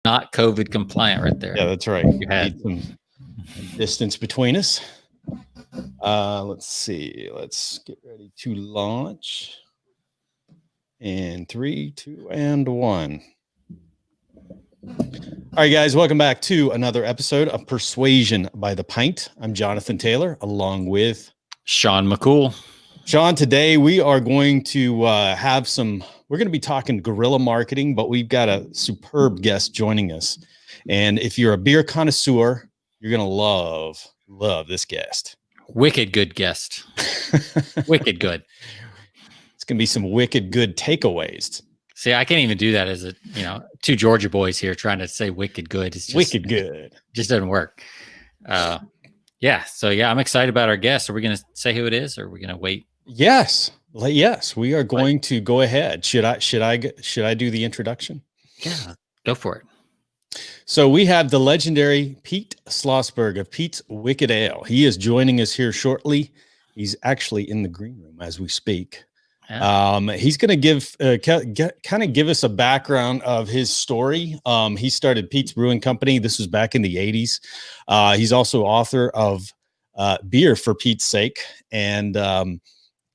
not COVID compliant right there. Yeah, that's right. You had some distance between us. Let's see. Let's get ready to launch. In 3, 2, and 1. All right, guys, welcome back to another episode of Persuasion by the Pint. I'm Jonathan Taylor, along with Sean McCool. Sean, today we are going to we're going to be talking guerrilla marketing, but we've got a superb guest joining us. And if you're a beer connoisseur, you're going to love this guest. Wicked good guest. Wicked good. It's going to be some wicked good takeaways. See, I can't even do that as two Georgia boys here trying to say wicked good. It's just, wicked good. Just doesn't work. Yeah. So I'm excited about our guest. Are we going to say who it is, or are we going to wait? Yes, we are going to go ahead. Should I do the introduction? Yeah, go for it. So we have the legendary Pete Slosberg of Pete's Wicked Ale. He is joining us here shortly. He's actually in the green room as we speak. Yeah. He's going to give us a background of his story. He started Pete's Brewing Company. This was back in the 80s. He's also author of Beer for Pete's Sake, and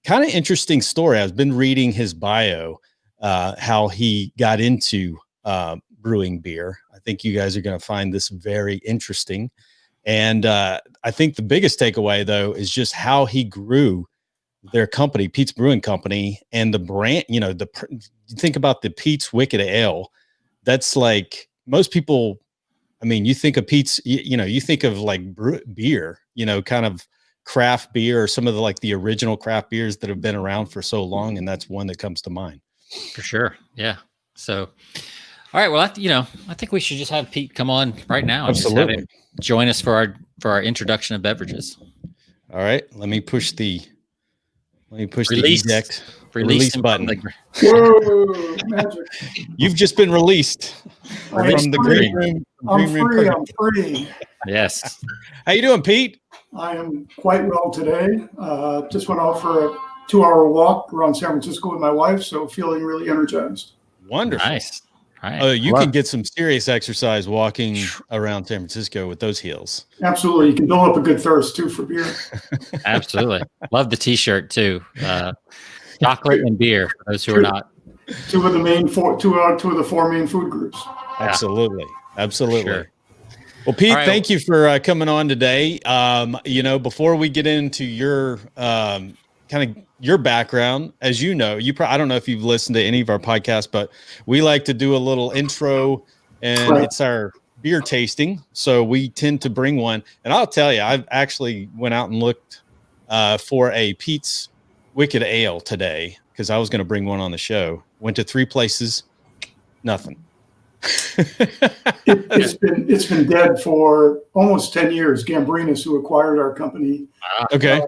kind of interesting story. I've been reading his bio, how he got into brewing beer. I think you guys are going to find this very interesting. And I think the biggest takeaway, though, is just how he grew their company, Pete's Brewing Company, and the brand. You think about the Pete's Wicked Ale. That's like most people. I mean, you think of Pete's. You think of like beer. Kind of craft beer, or some of the original craft beers that have been around for so long, and that's one that comes to mind. For sure, yeah. So, all right. Well, I think we should just have Pete come on right now. Absolutely. And just have him join us for our introduction of beverages. All right. Let me push the release button. Whoa, magic. You've just been released from the green room. I'm free. Yes. How you doing, Pete? I am quite well today. Just went out for a 2-hour walk around San Francisco with my wife, so feeling really energized. Wonderful. Nice. Right. You can get some serious exercise walking around San Francisco with those heels. Absolutely. You can build up a good thirst, too, for beer. Absolutely. Love the T-shirt, too. Chocolate and beer, for those who are not. Two of the four main food groups. Absolutely. Absolutely. Sure. Well, Pete, right. Thank you for coming on today. Before we get into your your background, as you know, I don't know if you've listened to any of our podcasts, but we like to do a little intro, and It's our beer tasting. So we tend to bring one, and I'll tell you, I've actually went out and looked for a Pete's Wicked Ale today because I was going to bring one on the show. Went to 3 places, nothing. It's been dead for almost 10 years. Gambrinus, who acquired our company. Okay.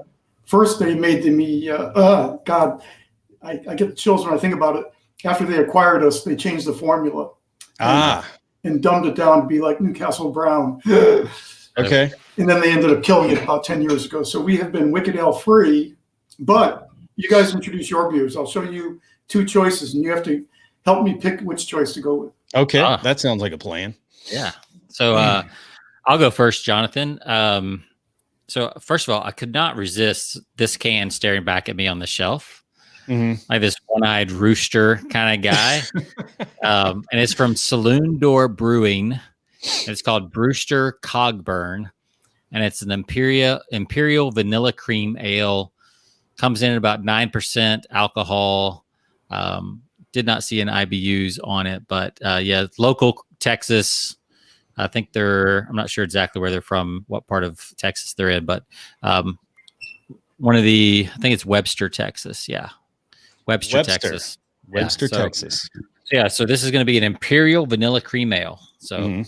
First, they made me, God, I get the chills when I think about it. After they acquired us, they changed the formula. And dumbed it down to be like Newcastle Brown. Okay. And then they ended up killing it about 10 years ago. So we have been Wicked Ale free, but you guys introduce your beers. I'll show you 2 choices, and you have to help me pick which choice to go with. Okay. That sounds like a plan. Yeah. So I'll go first, Jonathan. So first of all, I could not resist this can staring back at me on the shelf. Mm-hmm. Like this one-eyed rooster kind of guy. And it's from Saloon Door Brewing. It's called Brewster Cogburn. And it's an Imperial Vanilla Cream Ale. Comes in at about 9% alcohol. Did not see an IBUs on it, but local Texas. I think I'm not sure exactly where they're from, what part of Texas they're in, but I think it's Webster, Texas. Yeah. Webster. Texas. Webster, Texas. Yeah. So this is going to be an Imperial Vanilla Cream Ale. So,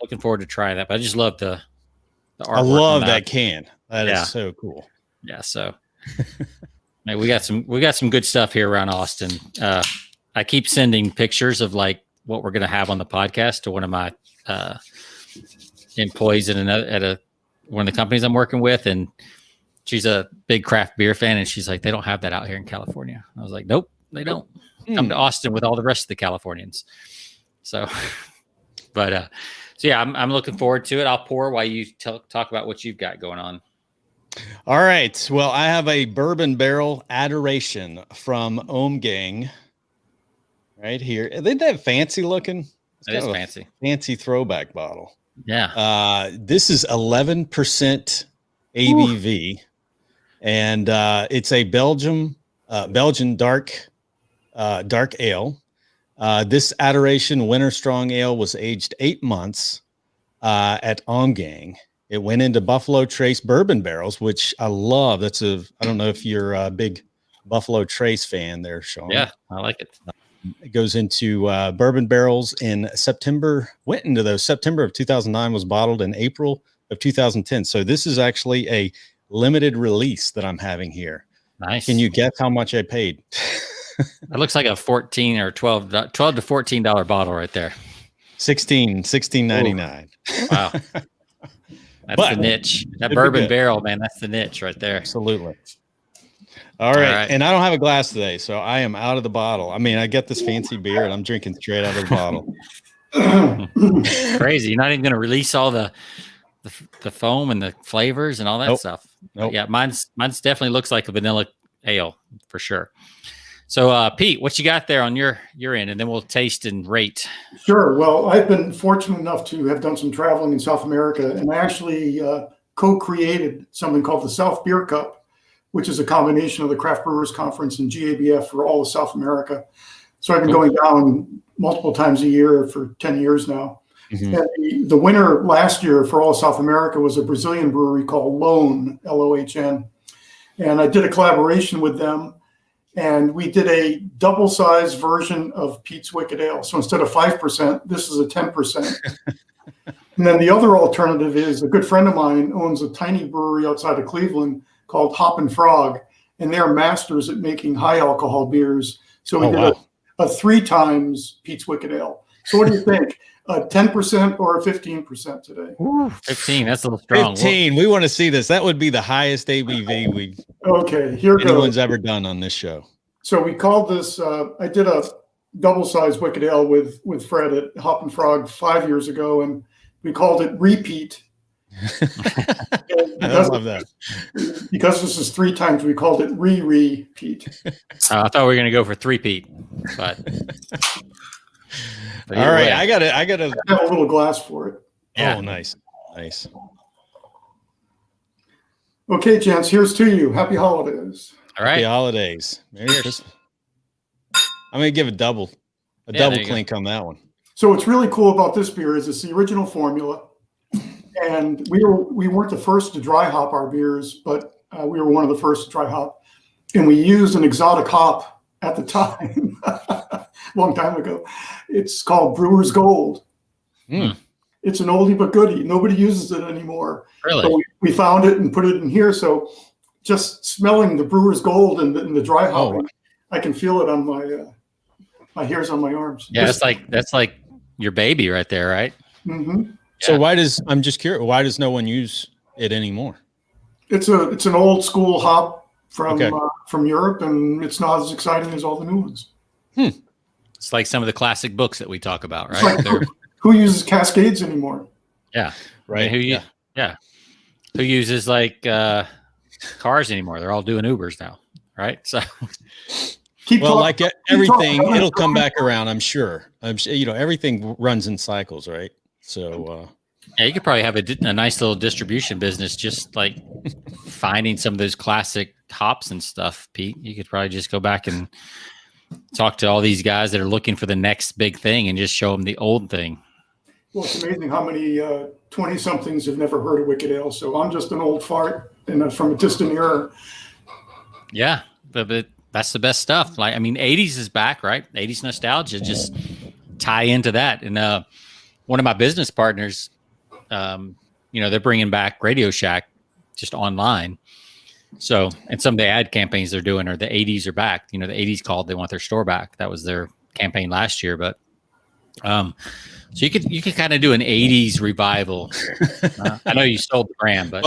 looking forward to trying that, but I just love the artwork. I love that can. That is so cool. Yeah. So we got some good stuff here around Austin. I keep sending pictures of like what we're going to have on the podcast to one of my employees at one of the companies I'm working with, and she's a big craft beer fan, and she's like, they don't have that out here in California. I was like, nope, they don't. Come to Austin with all the rest of the Californians. So But so yeah, I'm looking forward to it. I'll pour while you talk about what you've got going on. All right. Well, I have a bourbon barrel adoration from Ohm Gang right here. Isn't that fancy looking? It's It is fancy. Fancy throwback bottle. Yeah. This is 11% ABV, and it's a Belgian dark ale. This adoration winter strong ale was aged 8 months at Ohm Gang. It went into Buffalo Trace bourbon barrels, which I love. I don't know if you're a big Buffalo Trace fan there, Sean. Yeah, I like it. It goes into bourbon barrels in September, went into those September of 2009, was bottled in April of 2010. So this is actually a limited release that I'm having here. Nice. Can you guess how much I paid? It looks like a $14 or $12 to $14 bottle right there. $16.99. Wow. That's the niche. That bourbon barrel, man, that's the niche right there. Absolutely. All right. And I don't have a glass today, so I am out of the bottle. I mean, I get this fancy beer and I'm drinking straight out of the bottle. Crazy. You're not even going to release all the foam and the flavors and all that stuff. Nope. Yeah, mine's definitely looks like a vanilla ale for sure. So, Pete, what you got there on your end, and then we'll taste and rate. Sure. Well, I've been fortunate enough to have done some traveling in South America, and I actually co-created something called the South Beer Cup, which is a combination of the Craft Brewers Conference and GABF for all of South America. So I've been going down multiple times a year for 10 years now. Mm-hmm. And the winner last year for all of South America was a Brazilian brewery called Lohn, Lohn. And I did a collaboration with them. And we did a double-sized version of Pete's Wicked Ale. So instead of 5%, this is a 10%. And then the other alternative is a good friend of mine owns a tiny brewery outside of Cleveland called Hop and Frog, and they're masters at making high-alcohol beers. So we did a 3 times Pete's Wicked Ale. So what do you think? A 10% or a 15% today? Ooh, 15. That's a little strong. 15. We want to see this. That would be the highest ABV anyone's ever done on this show. So we called this. I did a double-sized Wicked Ale with Fred at Hop and Frog 5 years ago, and we called it Repeat. I love that. Because this is 3 times, we called it Repeat. I thought we were going to go for 3-peat, but. All right, I got I have a little glass for it. Yeah. Oh, nice. Okay, gents, here's to you. Happy holidays. All right. Happy holidays. Merry Christmas. I'm gonna give a double clink on that one. So what's really cool about this beer is it's the original formula, and we weren't the first to dry hop our beers, but we were one of the first to dry hop, and we used an exotic hop at the time. Long time ago. It's called Brewer's Gold. It's an oldie but goodie. Nobody uses it anymore. Really? So we found it and put it in here. So just smelling the Brewer's Gold and the dry hopping, I can feel it on my hairs on my arms. Yeah, that's like your baby right there, right? Mm-hmm. Yeah. So I'm just curious, why does no one use it anymore? It's an old school hop from Europe, and it's not as exciting as all the new ones. It's like some of the classic books that we talk about, right? Like, who uses Cascades anymore? Yeah. Right. I mean, who uses like cars anymore? They're all doing Ubers now, right? So like everything, it'll come back around, I'm sure. Everything runs in cycles, right? So yeah, you could probably have a nice little distribution business, just like finding some of those classic hops and stuff, Pete. You could probably just go back and talk to all these guys that are looking for the next big thing and just show them the old thing. Well, it's amazing how many 20-somethings have never heard of Wicked Ale. So I'm just an old fart and from a distant era. Yeah, but that's the best stuff. Like, I mean, 80s is back, right? 80s nostalgia, just tie into that. And one of my business partners, they're bringing back Radio Shack just online. So, and some of the ad campaigns they're doing are the 80s are back. The 80s called, they want their store back. That was their campaign last year. But so you could kind of do an 80s revival. I know you sold the brand, but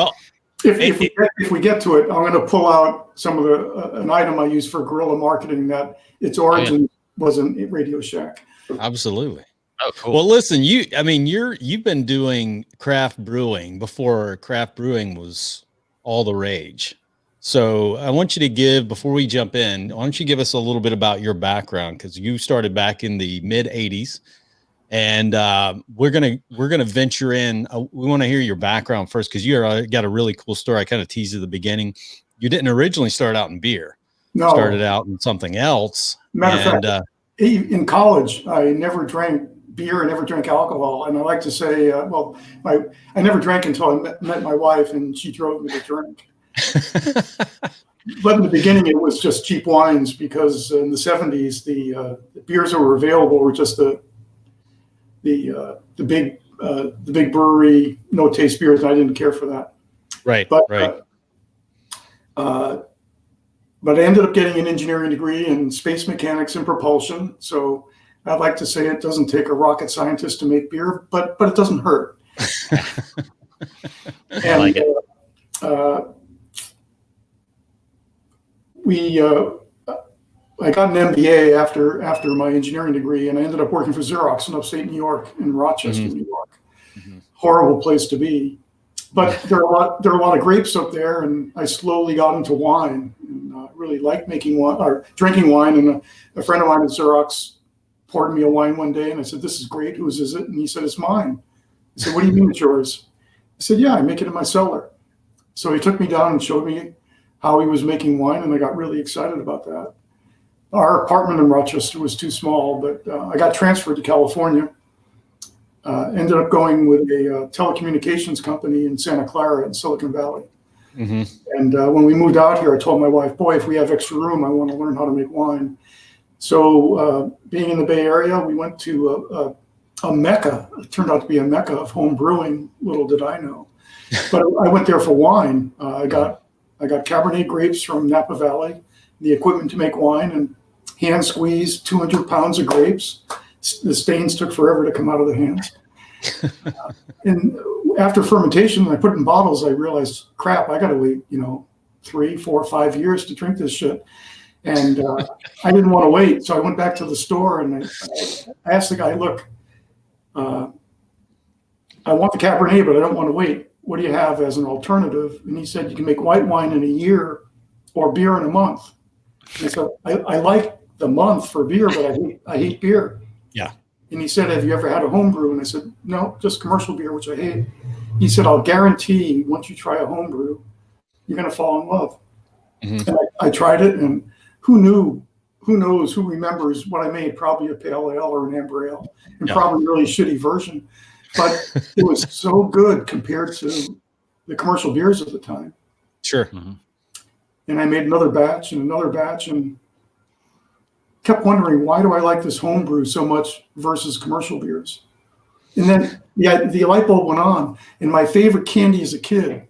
if we get to it, I'm going to pull out some of an item I use for guerrilla marketing that its origin was in Radio Shack. Absolutely. Oh, cool. Well, listen, you've been doing craft brewing before craft brewing was all the rage. So I want you to before we jump in, why don't you give us a little bit about your background? Because you started back in the mid '80s, and we're gonna venture in. We want to hear your background first, because you got a really cool story. I kind of teased at the beginning. You didn't originally start out in beer. No. Started out in something else. Matter of fact, in college, I never drank beer. I never drank alcohol. And I like to say, I never drank until I met my wife, and she drove me to drink. But in the beginning, it was just cheap wines, because in the 70s, the beers that were available were just the big brewery, no taste beers. And I didn't care for that. Right. But, right. But I ended up getting an engineering degree in space mechanics and propulsion. So I'd like to say it doesn't take a rocket scientist to make beer, but it doesn't hurt. I like it. I got an MBA after my engineering degree, and I ended up working for Xerox in upstate New York, in Rochester, New York. Mm-hmm. Horrible place to be. But there are a lot of grapes up there, and I slowly got into wine, and really liked making wine or drinking wine. And a friend of mine at Xerox poured me a wine one day, and I said, "This is great. Whose is it?" And he said, "It's mine." I said, "What do you mean it's yours?" I said, "Yeah, I make it in my cellar." So he took me down and showed me how he was making wine, and I got really excited about that. Our apartment in Rochester was too small, but I got transferred to California. Ended up going with a telecommunications company in Santa Clara in Silicon Valley. Mm-hmm. And when we moved out here, I told my wife, "Boy, if we have extra room, I want to learn how to make wine." So being in the Bay Area, we went to a mecca. It turned out to be a mecca of home brewing. Little did I know. But I went there for wine. I got Cabernet grapes from Napa Valley, the equipment to make wine, and hand squeezed 200 pounds of grapes. The stains took forever to come out of the hands. And after fermentation, I put it in bottles. I realized, crap, I got to wait, 3, 4, 5 years to drink this shit. And I didn't want to wait. So I went back to the store, and I asked the guy, "Look, I want the Cabernet, but I don't want to wait. What do you have as an alternative?" And he said, "You can make white wine in a year or beer in a month." And I said, I like the month for beer, but I hate beer. Yeah. And he said, "Have you ever had a home brew?" And I said, "No, just commercial beer, which I hate." He said, "I'll guarantee once you try a home brew, you're going to fall in love." Mm-hmm. And I tried it, and who knows, who remembers what I made? Probably a pale ale or an amber ale, and probably a really shitty version. But it was so good compared to the commercial beers at the time. Sure. Mm-hmm. And I made another batch and kept wondering, why do I like this home brew so much versus commercial beers? And then the light bulb went on, and my favorite candy as a kid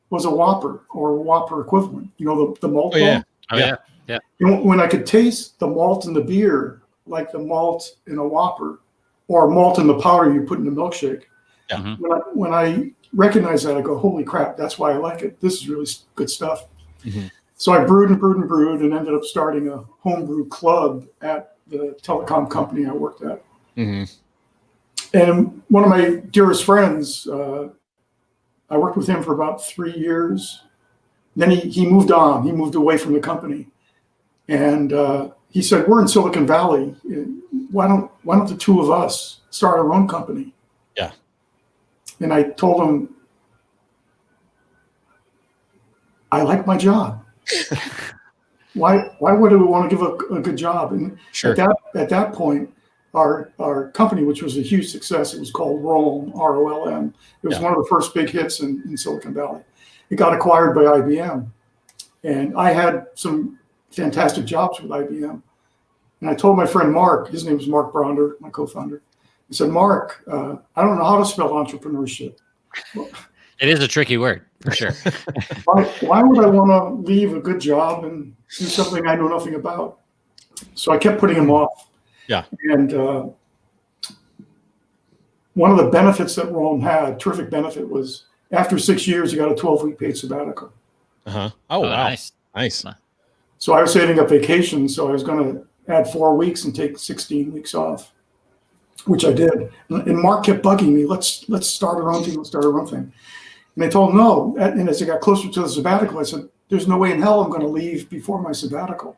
was a Whopper or a Whopper equivalent. The malt. Oh, yeah. Oh, yeah. Yeah. And when I could taste the malt in the beer, like the malt in a Whopper or malt in the powder you put in the milkshake. Yeah. Mm-hmm. When I recognized that, I go, "Holy crap, that's why I like it. This is really good stuff." Mm-hmm. So I brewed and ended up starting a homebrew club at the telecom company I worked at. Mm-hmm. And one of my dearest friends, I worked with him for about 3 years. Then he moved on. He moved away from the company. And he said, "We're in Silicon Valley. Why don't the two of us start our own company?" Yeah. And I told him, "I like my job. Why would I want to give a good job?" And sure. At that point, our company, which was a huge success, it was called Rolm, ROLM. It was one of the first big hits in Silicon Valley. It got acquired by IBM, and I had some fantastic jobs with IBM. And I told my friend Mark, his name is Mark Bronder, my co-founder. I said, "Mark, I don't know how to spell entrepreneurship." Well, it is a tricky word, for sure. Why would I want to leave a good job and do something I know nothing about? So I kept putting him off. Yeah. And one of the benefits that Rome had, terrific benefit, was after 6 years, you got a 12-week paid sabbatical. Uh-huh. Oh, wow. Nice. So I was saving up vacation, so I was going to add 4 weeks and take 16 weeks off. which I did. And Mark kept bugging me, let's start our own thing, let's start our own thing. And I told him no. And as I got closer to the sabbatical, I said, there's no way in hell I'm going to leave before my sabbatical.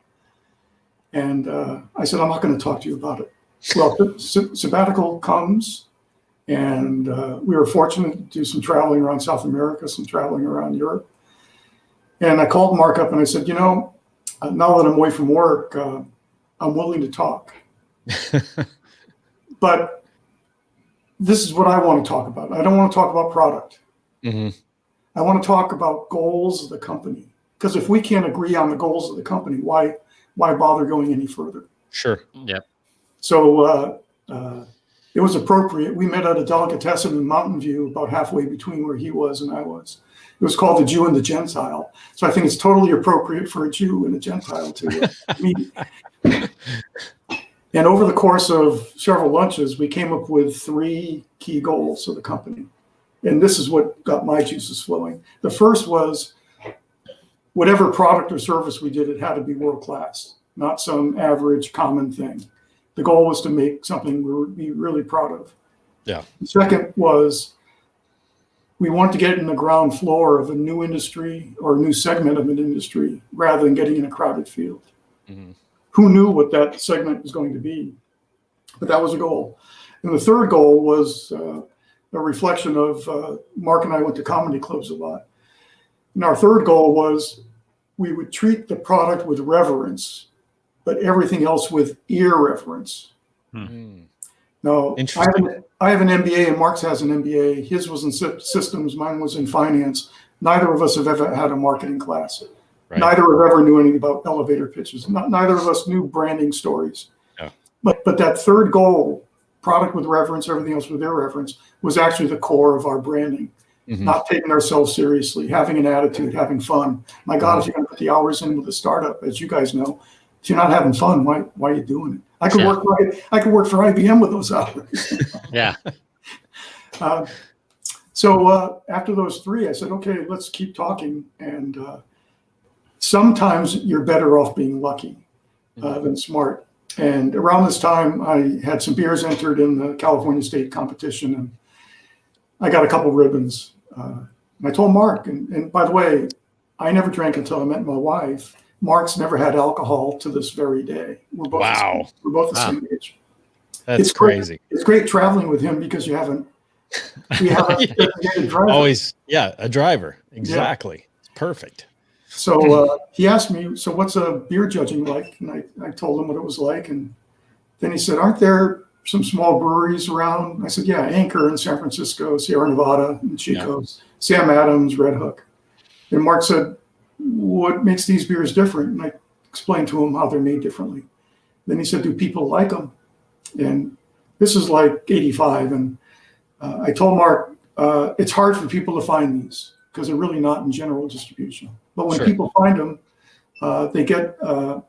And I said, I'm not going to talk to you about it. Well, sabbatical comes, and we were fortunate to do some traveling around South America, some traveling around Europe. And I called Mark up and I said, now that I'm away from work, I'm willing to talk. But this is what I want to talk about. I don't want to talk about product. Mm-hmm. I want to talk about goals of the company. Because if we can't agree on the goals of the company, why bother going any further? Sure. Yep. So it was appropriate. We met at a delicatessen in Mountain View, about halfway between where he was and I was. It was called The Jew and the Gentile. So I think it's totally appropriate for a Jew and a Gentile to meet. And over the course of several lunches, we came up with 3 key goals of the company. And this is what got my juices flowing. The first was, whatever product or service we did, it had to be world-class, not some average common thing. The goal was to make something we would be really proud of. Yeah. The second was, we wanted to get in the ground floor of a new industry or a new segment of an industry rather than getting in a crowded field. Mm-hmm. Who knew what that segment was going to be? But that was a goal. And the third goal was a reflection of Mark and I went to comedy clubs a lot. And our third goal was we would treat the product with reverence, but everything else with irreverence. Hmm. Now, I have an MBA and Mark's has an MBA. His was in systems, mine was in finance. Neither of us have ever had a marketing class. Right. Neither have ever knew anything about elevator pitches. Neither of us knew branding stories. Yeah. But that third goal, product with reverence, everything else with irreverence, was actually the core of our branding. Mm-hmm. Not taking ourselves seriously, having an attitude, having fun. My God, if you're going to put the hours in with a startup, as you guys know, if you're not having fun, why are you doing it? I could work for IBM with those hours. Yeah. So after those 3, I said, okay, let's keep talking. And sometimes you're better off being lucky than smart. And around this time, I had some beers entered in the California State competition, and I got a couple ribbons. And I told Mark, and by the way, I never drank until I met my wife. Mark's never had alcohol to this very day. We're both the same age. That's crazy. It's great traveling with him because we have a driver. Always, a driver. Exactly. Yeah. It's perfect. So he asked me, so what's a beer judging like? And I told him what it was like. And then he said, aren't there some small breweries around? I said, yeah, Anchor in San Francisco, Sierra Nevada, and Chico's, Sam Adams, Red Hook. And Mark said, what makes these beers different? And I explained to him how they're made differently. Then he said, do people like them? And this is like 85. And I told Mark, it's hard for people to find these because they're really not in general distribution. But when people find them, they get a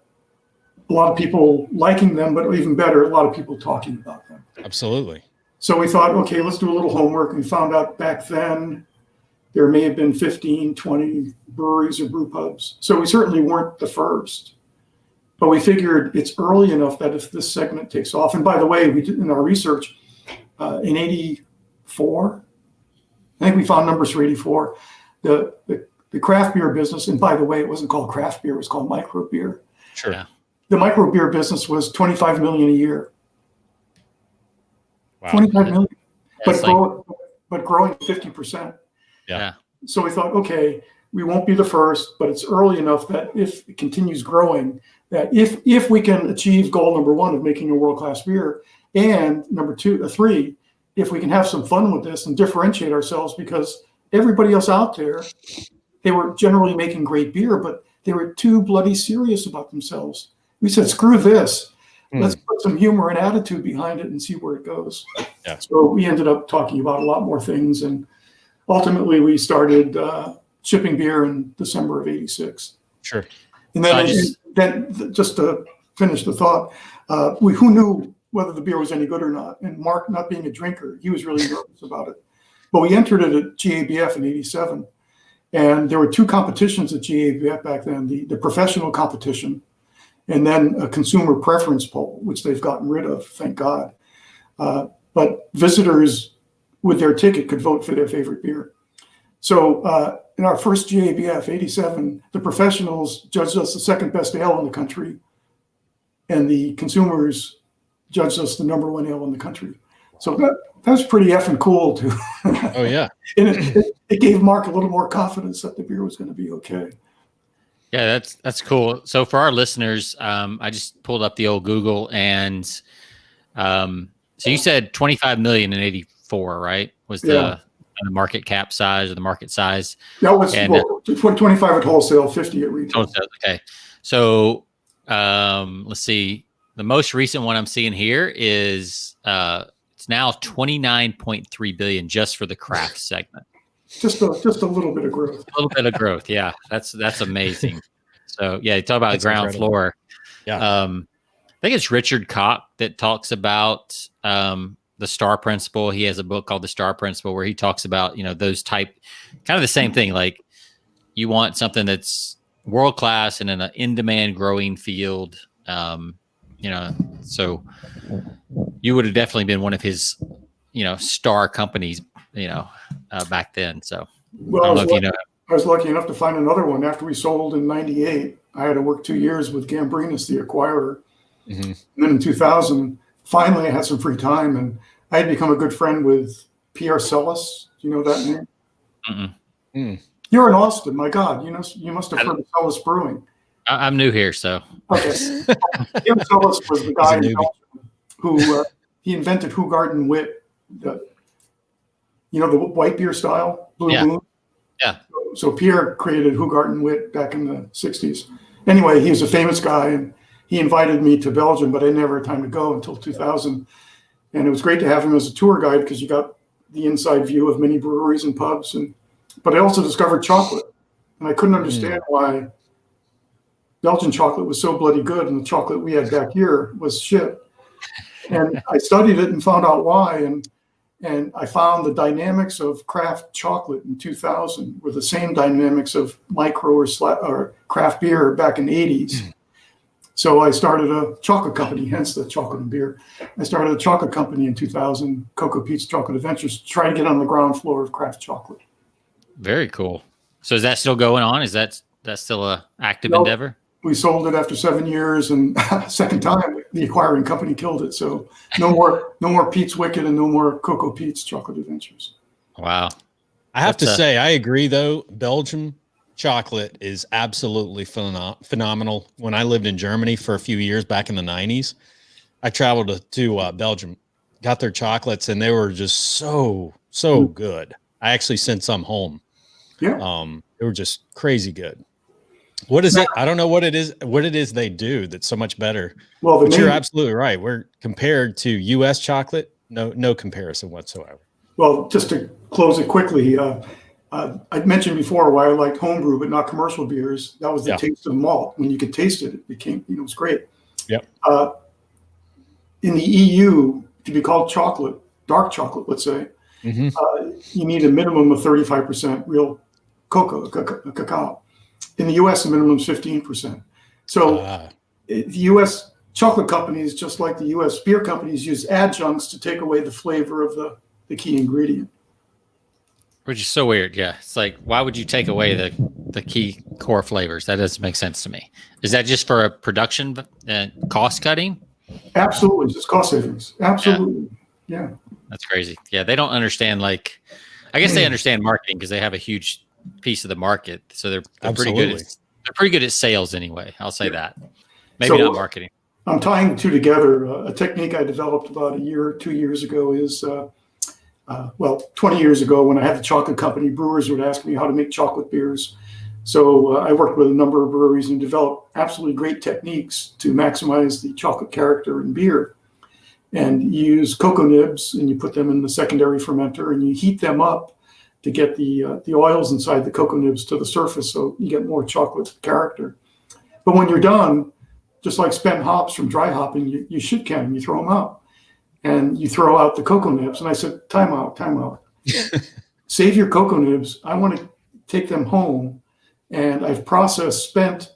lot of people liking them, but even better, a lot of people talking about them. Absolutely. So we thought, okay, let's do a little homework. And we found out back then there may have been 15, 20 breweries or brew pubs. So we certainly weren't the first. But we figured it's early enough that if this segment takes off, and by the way, we did in our research in 84, I think we found numbers for 84, the craft beer business, and by the way, it wasn't called craft beer, it was called micro beer. Sure. Yeah. The micro beer business was 25 million a year. Wow. 25 million, but growing 50%. Yeah. So we thought, okay, we won't be the first, but it's early enough that if it continues growing, that if we can achieve goal number 1 of making a world-class beer, and number 3, if we can have some fun with this and differentiate ourselves, because everybody else out there, they were generally making great beer, but they were too bloody serious about themselves. We said, screw this. Let's put some humor and attitude behind it and see where it goes. Yeah. So we ended up talking about a lot more things, and ultimately we started shipping beer in December of 86. Sure. And then just to finish the thought, who knew whether the beer was any good or not? And Mark, not being a drinker, he was really nervous about it. But we entered it at GABF in 87. And there were 2 competitions at GABF back then, the professional competition, and then a consumer preference poll, which they've gotten rid of, thank God. But visitors with their ticket could vote for their favorite beer. So in our first GABF, 87, the professionals judged us the second best ale in the country, and the consumers judged us the number one ale in the country. So that's pretty effing cool, too. Oh, yeah. And it gave Mark a little more confidence that the beer was going to be okay. Yeah, that's cool. So for our listeners, I just pulled up the old Google, and so you said 25 million in 84, right? Was the market cap size or the market size? That was 25 at wholesale, 50 at retail. Okay. So let's see. The most recent one I'm seeing here is it's now 29.3 billion just for the craft segment. Just a little bit of growth. A little bit of growth, yeah. That's amazing. So yeah, you talk about ground incredible. floor. Yeah. I think it's Richard Koch that talks about the STAR principle. He has a book called The STAR Principle where he talks about, those type, kind of the same thing. Like you want something that's world class and in an in-demand growing field. So you would have definitely been one of his, star companies, back then. So I was lucky enough to find another one after we sold in 98. I had to work 2 years with Gambrinus, the acquirer. Mm-hmm. And then in 2000, finally I had some free time, and I had become a good friend with Pierre Celis. Do you know that name? Mm-mm. You're in Austin. My God, you must have heard of Celis Brewing. I'm new here, so. Okay. Pierre Celis was the guy in Belgium who he invented Hoegaarden Wit, the white beer style, Blue Moon. Yeah. So Pierre created Hoegaarden Wit back in the 60s. Anyway, he was a famous guy, and he invited me to Belgium, but I never had time to go until 2000. And it was great to have him as a tour guide because you got the inside view of many breweries and pubs. But I also discovered chocolate, and I couldn't understand why Belgian chocolate was so bloody good and the chocolate we had back here was shit. And I studied it and found out why. And I found the dynamics of craft chocolate in 2000 were the same dynamics of micro or craft beer back in the 80s. So I started a chocolate company, hence the chocolate and beer. I started a chocolate company in 2000, Cocoa Pete's Chocolate Adventures, to try to get on the ground floor of craft chocolate. Very cool. So is that still going on? Is that still a active endeavor? We sold it after 7 years, and second time the acquiring company killed it. So no more Pete's Wicked and no more Cocoa Pete's Chocolate Adventures. Wow. I have to say, I agree though. Belgium chocolate is absolutely phenomenal. When I lived in Germany for a few years back in the 90s, I traveled to Belgium, got their chocolates, and they were just so good. I actually sent some home. Yeah. They were just crazy good. What is it? I don't know what it is they do that's so much better. Well, but you're absolutely right. We're compared to U.S. chocolate, no comparison whatsoever. Well, just to close it quickly, I mentioned before why I liked homebrew but not commercial beers. That was the taste of malt. When you could taste it, it became, it was great. Yep. In the EU, to be called chocolate, dark chocolate, let's say, you need a minimum of 35% real cacao. In the U.S., the minimum is 15%. So the U.S. chocolate companies, just like the U.S. beer companies, use adjuncts to take away the flavor of the key ingredient. Which is so weird. Yeah. It's like, why would you take away the key core flavors? That doesn't make sense to me. Is that just for a production cost cutting? Absolutely. It's just cost savings. Absolutely. Yeah. That's crazy. Yeah. They don't understand, I guess they understand marketing because they have a huge piece of the market. So they're pretty good. They're pretty good at sales anyway. I'll say that. Maybe not marketing. I'm tying the two together. A technique I developed about 2 years ago is, 20 years ago when I had the chocolate company, brewers would ask me how to make chocolate beers. So I worked with a number of breweries and developed absolutely great techniques to maximize the chocolate character in beer. And you use cocoa nibs and you put them in the secondary fermenter and you heat them up to get the oils inside the cocoa nibs to the surface, so you get more chocolate character. But when you're done, just like spent hops from dry hopping, you shit can them, you throw them out. And you throw out the cocoa nibs. And I said, time out. Save your cocoa nibs. I want to take them home. And I've processed spent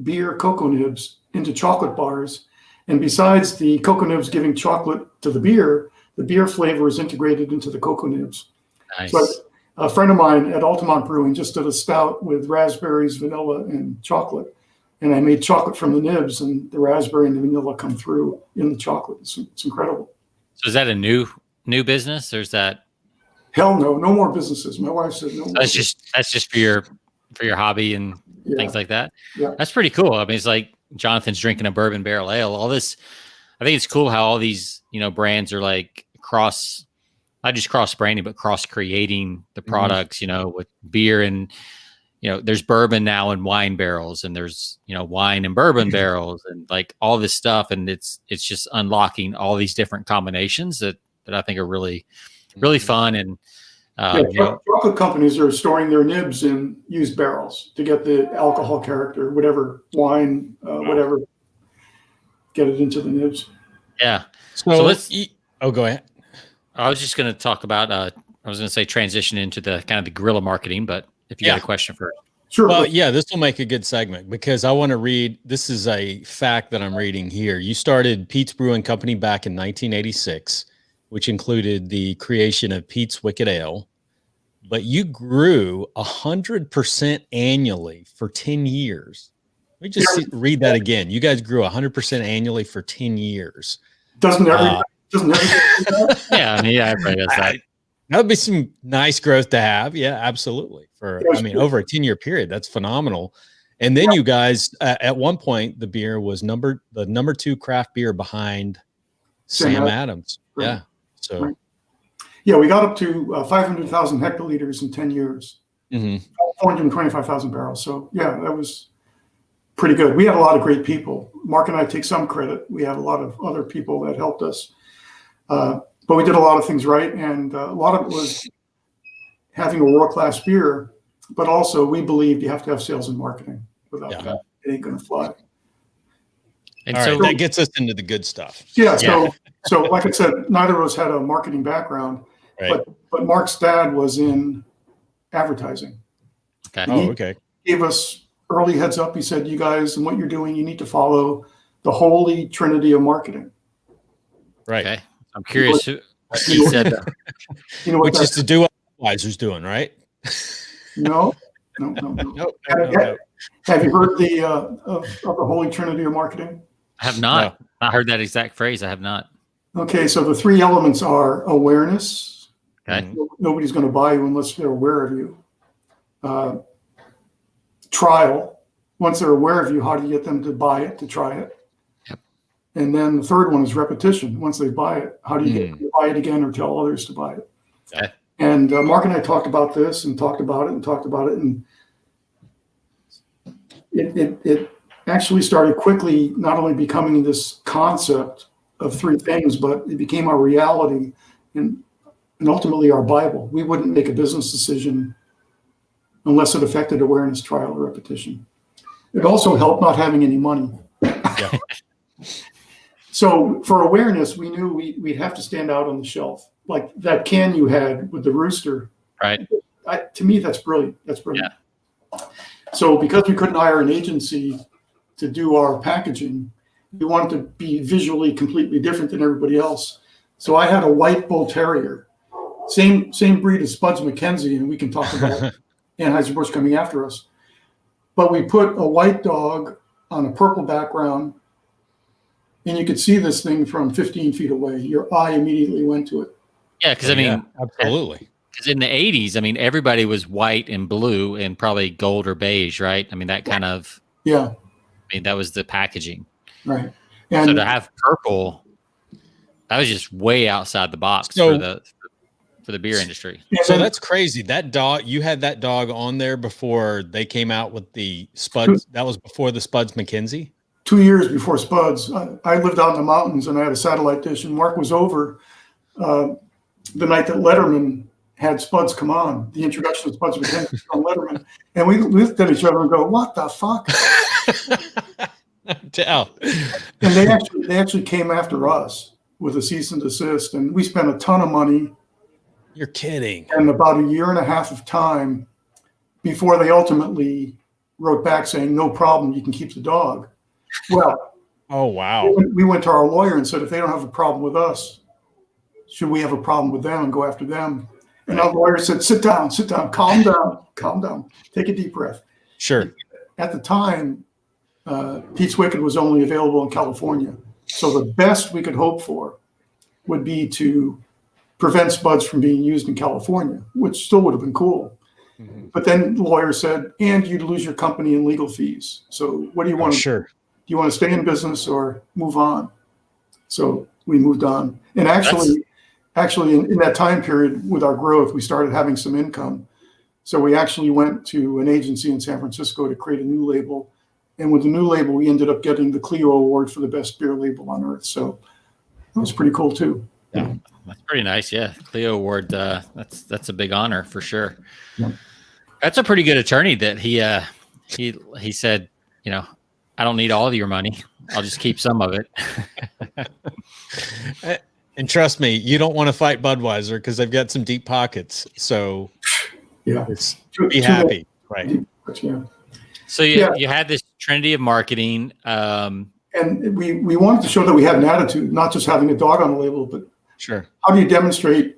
beer cocoa nibs into chocolate bars. And besides the cocoa nibs giving chocolate to the beer, the beer flavor is integrated into the cocoa nibs. Nice. So a friend of mine at Altamont Brewing just did a stout with raspberries, vanilla, and chocolate. And I made chocolate from the nibs, and the raspberry and the vanilla come through in the chocolate. It's incredible. So is that a new business, or is that? Hell no, no more businesses. My wife said no. That's just for your hobby and things like that. Yeah. That's pretty cool. I mean, it's like Jonathan's drinking a bourbon barrel ale. All this, I think it's cool how all these, brands are like not just cross branding, but cross creating the products, with beer and, there's bourbon now in wine barrels, and there's, wine and bourbon barrels, and like all this stuff. And it's just unlocking all these different combinations that I think are really, really fun. And, chocolate companies are storing their nibs in used barrels to get the alcohol character, whatever wine, whatever, get it into the nibs. Yeah. So let's go ahead. I was just going to talk about, I was going to say transition into the kind of the guerrilla marketing, but if you got a question first. Sure. Well, this will make a good segment because I want to read, this is a fact that I'm reading here. You started Pete's Brewing Company back in 1986, which included the creation of Pete's Wicked Ale, but you grew 100% annually for 10 years. Let me just read that again. You guys grew 100% annually for 10 years. Doesn't everybody do that? Yeah, I mean, everybody does that. That would be some nice growth to have. Yeah, absolutely. Over a 10-year period, that's phenomenal. And then you guys, at one point, the beer was the number 2 craft beer behind Sam Adams. Right. Yeah. So. Right. Yeah, we got up to 500,000 hectoliters in 10 years, 425,000 barrels. So yeah, that was pretty good. We had a lot of great people. Mark and I take some credit. We had a lot of other people that helped us. But we did a lot of things right. And a lot of it was having a world-class beer, but also we believed you have to have sales and marketing. Without that, it ain't going to fly. And so that gets us into the good stuff. Yeah. So like I said, neither of us had a marketing background, but Mark's dad was in advertising. Okay. He gave us early heads up. He said, you guys, and what you're doing, you need to follow the holy trinity of marketing. Right. Okay. I'm curious who he said that. Which is to do what Advisor's doing, right? No. Have you heard of the holy trinity of marketing? I have not. No. I heard that exact phrase. I have not. Okay, so the 3 elements are awareness. Okay. Nobody's going to buy you unless they're aware of you. Trial. Once they're aware of you, how do you get them to buy it, to try it? Yep. And then the third one is repetition. Once they buy it, how do you get them to buy it again or tell others to buy it? Okay. And Mark and I talked about this and talked about it. And it actually started quickly not only becoming this concept of 3 things, but it became our reality and ultimately our Bible. We wouldn't make a business decision unless it affected awareness, trial, or repetition. It also helped not having any money. Yeah. So for awareness, we knew we'd have to stand out on the shelf. Like that can you had with the rooster. Right. To me, that's brilliant. Yeah. So because we couldn't hire an agency to do our packaging, we wanted to be visually completely different than everybody else. So I had a white bull terrier, same breed as Spuds MacKenzie, and we can talk about Anheuser-Busch coming after us. But we put a white dog on a purple background, and you could see this thing from 15 feet away. Your eye immediately went to it. Yeah, because I mean, absolutely. Because in the 80s, I mean, everybody was white and blue and probably gold or beige, right? I mean, that kind of I mean, that was the packaging, right? And so to have purple, that was just way outside the box for the beer industry. So that's crazy. That dog, you had that dog on there before they came out with the Spuds. That was before the Spuds MacKenzie. 2 years before Spuds. I lived out in the mountains and I had a satellite dish, and Mark was over the night that Letterman had Spuds come on, the introduction of Spuds MacKenzie on Letterman. And we looked at each other and go, what the fuck? And they actually came after us with a cease and desist, and we spent a ton of money. You're kidding. And about 1.5 years of time before they ultimately wrote back saying, no problem, you can keep the dog. Well, oh, wow. We went to our lawyer and said, if they don't have a problem with us, should we have a problem with them and go after them? And our lawyer said, sit down, calm down, take a deep breath. Sure. At the time, Pete's Wicked was only available in California. So the best we could hope for would be to prevent spuds from being used in California, which still would have been cool. Mm-hmm. But then the lawyer said, and you'd lose your company in legal fees. So what do you want to do? Do you want to stay in business or move on? So we moved on. And actually in that time period with our growth, we started having some income. So we actually went to an agency in San Francisco to create a new label. And with the new label, we ended up getting the Clio Award for the best beer label on earth. So that was pretty cool too. Yeah, that's pretty nice. Yeah, Clio Award. That's a big honor for sure. Yeah. That's a pretty good attorney that he said, I don't need all of your money. I'll just keep some of it. And trust me, you don't want to fight Budweiser because they've got some deep pockets. So yeah, be happy, right? Yeah. So you had this trinity of marketing, and we wanted to show that we had an attitude, not just having a dog on the label, but sure. How do you demonstrate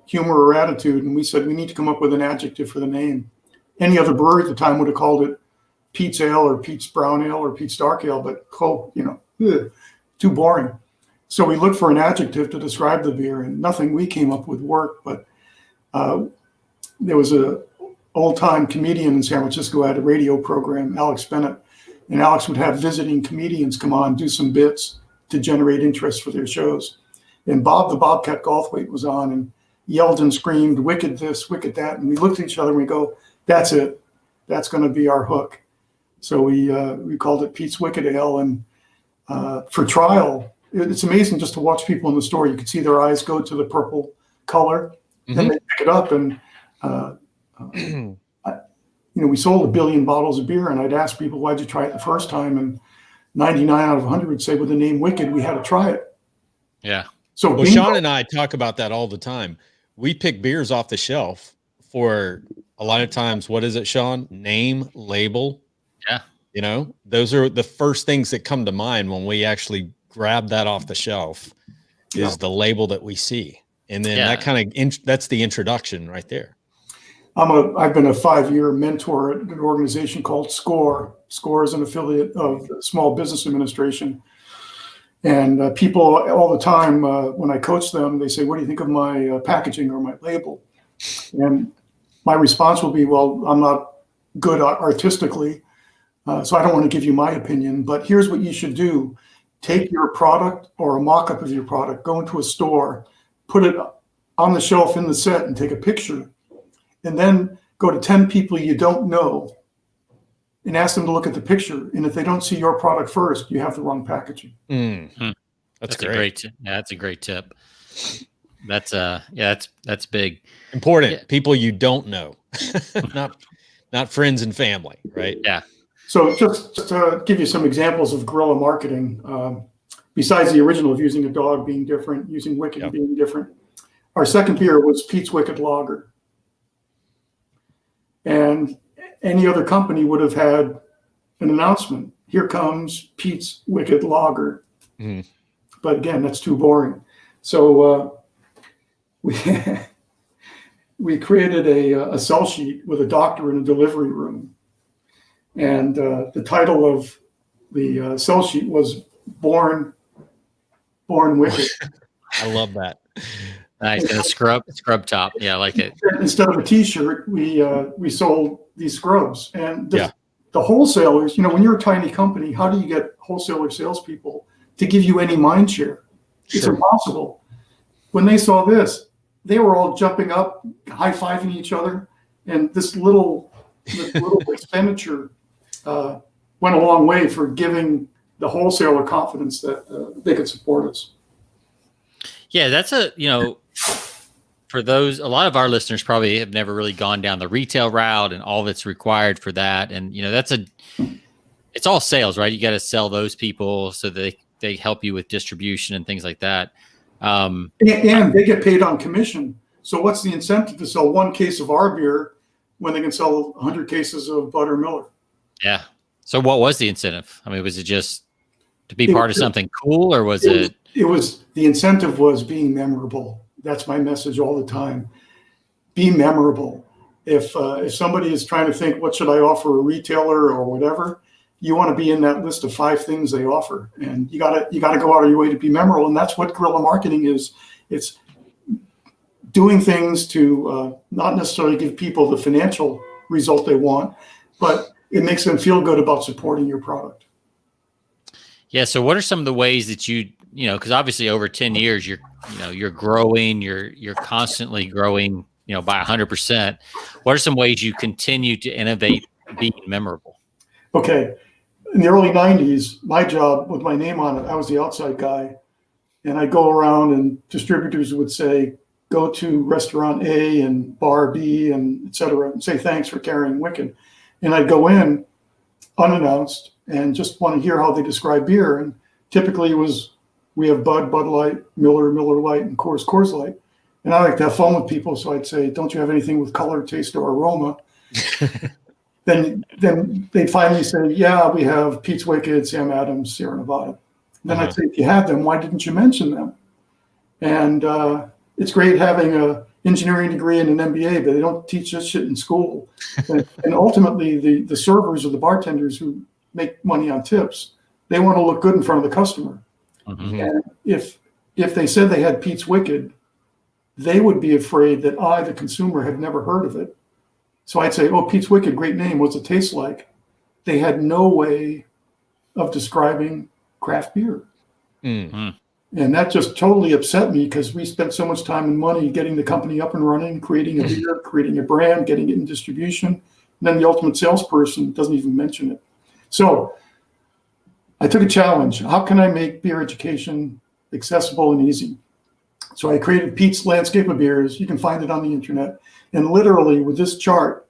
humor or attitude? And we said we need to come up with an adjective for the name. Any other brewery at the time would have called it Pete's Ale or Pete's Brown Ale or Pete's Dark Ale, but too boring. So we looked for an adjective to describe the beer, and nothing we came up with worked. But there was a old-time comedian in San Francisco who had a radio program, Alex Bennett, and Alex would have visiting comedians come on, do some bits to generate interest for their shows. And Bob the Bobcat Goldthwait was on and yelled and screamed, "Wicked this, wicked that." And we looked at each other and we go, "That's it. That's going to be our hook." So we called it Pete's Wicked Ale. And for trial, it's amazing just to watch people in the store. You could see their eyes go to the purple color, mm-hmm. and they pick it up. And we sold 1 billion bottles of beer, and I'd ask people, "Why'd you try it the first time?" And 99 out of 100 would say, with the name Wicked, we had to try it. Yeah. So Sean and I talk about that all the time. We pick beers off the shelf for a lot of times. What is it, Sean? Name, label. Yeah. Those are the first things that come to mind when we actually grab that off the shelf is the label that we see. And then that that's the introduction right there. I've been a 5-year mentor at an organization called SCORE. SCORE is an affiliate of the Small Business Administration. And people all the time, when I coach them, they say, "What do you think of my packaging or my label?" And my response will be, "Well, I'm not good artistically, so I don't want to give you my opinion, but here's what you should do. Take your product or a mock-up of your product, go into a store, put it on the shelf in the set and take a picture, and then go to 10 people you don't know and ask them to look at the picture. And if they don't see your product first, you have the wrong packaging." Mm-hmm. That's great. That's a great tip. That's that's big. Important. Yeah. People you don't know, not friends and family, right? Yeah. So just to give you some examples of guerrilla marketing, besides the original of using a dog being different, using Wicked being different, our second beer was Pete's Wicked Lager. And any other company would have had an announcement. Here comes Pete's Wicked Lager. Mm-hmm. But again, that's too boring. So we created a sell sheet with a doctor in a delivery room. And the title of the sell sheet was Born Wicked. I love that. Nice. And a scrub top. Yeah, I like it. Instead of a T-shirt, we sold these scrubs. And the wholesalers, when you're a tiny company, how do you get wholesaler salespeople to give you any mind share? It's impossible. When they saw this, they were all jumping up, high-fiving each other. And this little expenditure went a long way for giving the wholesaler confidence that they could support us. Yeah, that's for those, a lot of our listeners probably have never really gone down the retail route and all that's required for that. And, it's all sales, right? You got to sell those people so that they help you with distribution and things like that. And they get paid on commission. So what's the incentive to sell 1 case of our beer when they can sell 100 cases of Bud or Miller? Yeah. So what was the incentive? I mean, was it just to be part of something cool, or was it? It was the incentive was being memorable. That's my message all the time. Be memorable. If somebody is trying to think, what should I offer a retailer or whatever, you want to be in that list of 5 things they offer, and you gotta go out of your way to be memorable. And that's what guerrilla marketing is. It's doing things to not necessarily give people the financial result they want, but it makes them feel good about supporting your product. Yeah. So what are some of the ways that because obviously over 10 years, you're growing, you're constantly growing, by 100%. What are some ways you continue to innovate, being memorable? Okay. In the early 90s, my job with my name on it, I was the outside guy, and I'd go around and distributors would say, go to restaurant A and bar B and et cetera, and say, thanks for carrying Wicked. And I'd go in unannounced and just want to hear how they describe beer. And typically we have Bud Light, Miller Light, and Coors Light. And I like to have fun with people. So I'd say, don't you have anything with color, taste, or aroma? Then they'd finally say, yeah, we have Pete's Wicked, Sam Adams, Sierra Nevada. Then I'd say, if you had them, why didn't you mention them? And it's great having an engineering degree and an MBA, but they don't teach this shit in school. And ultimately, the servers or the bartenders who make money on tips, they want to look good in front of the customer. Mm-hmm. And if they said they had Pete's Wicked, they would be afraid that I, the consumer, had never heard of it. So I'd say, oh, Pete's Wicked, great name. What's it taste like? They had no way of describing craft beer. Mm-hmm. And that just totally upset me because we spent so much time and money getting the company up and running, creating a beer, creating a brand, getting it in distribution. And then the ultimate salesperson doesn't even mention it. So I took a challenge. How can I make beer education accessible and easy? So I created Pete's Landscape of Beers. You can find it on the internet. And literally with this chart,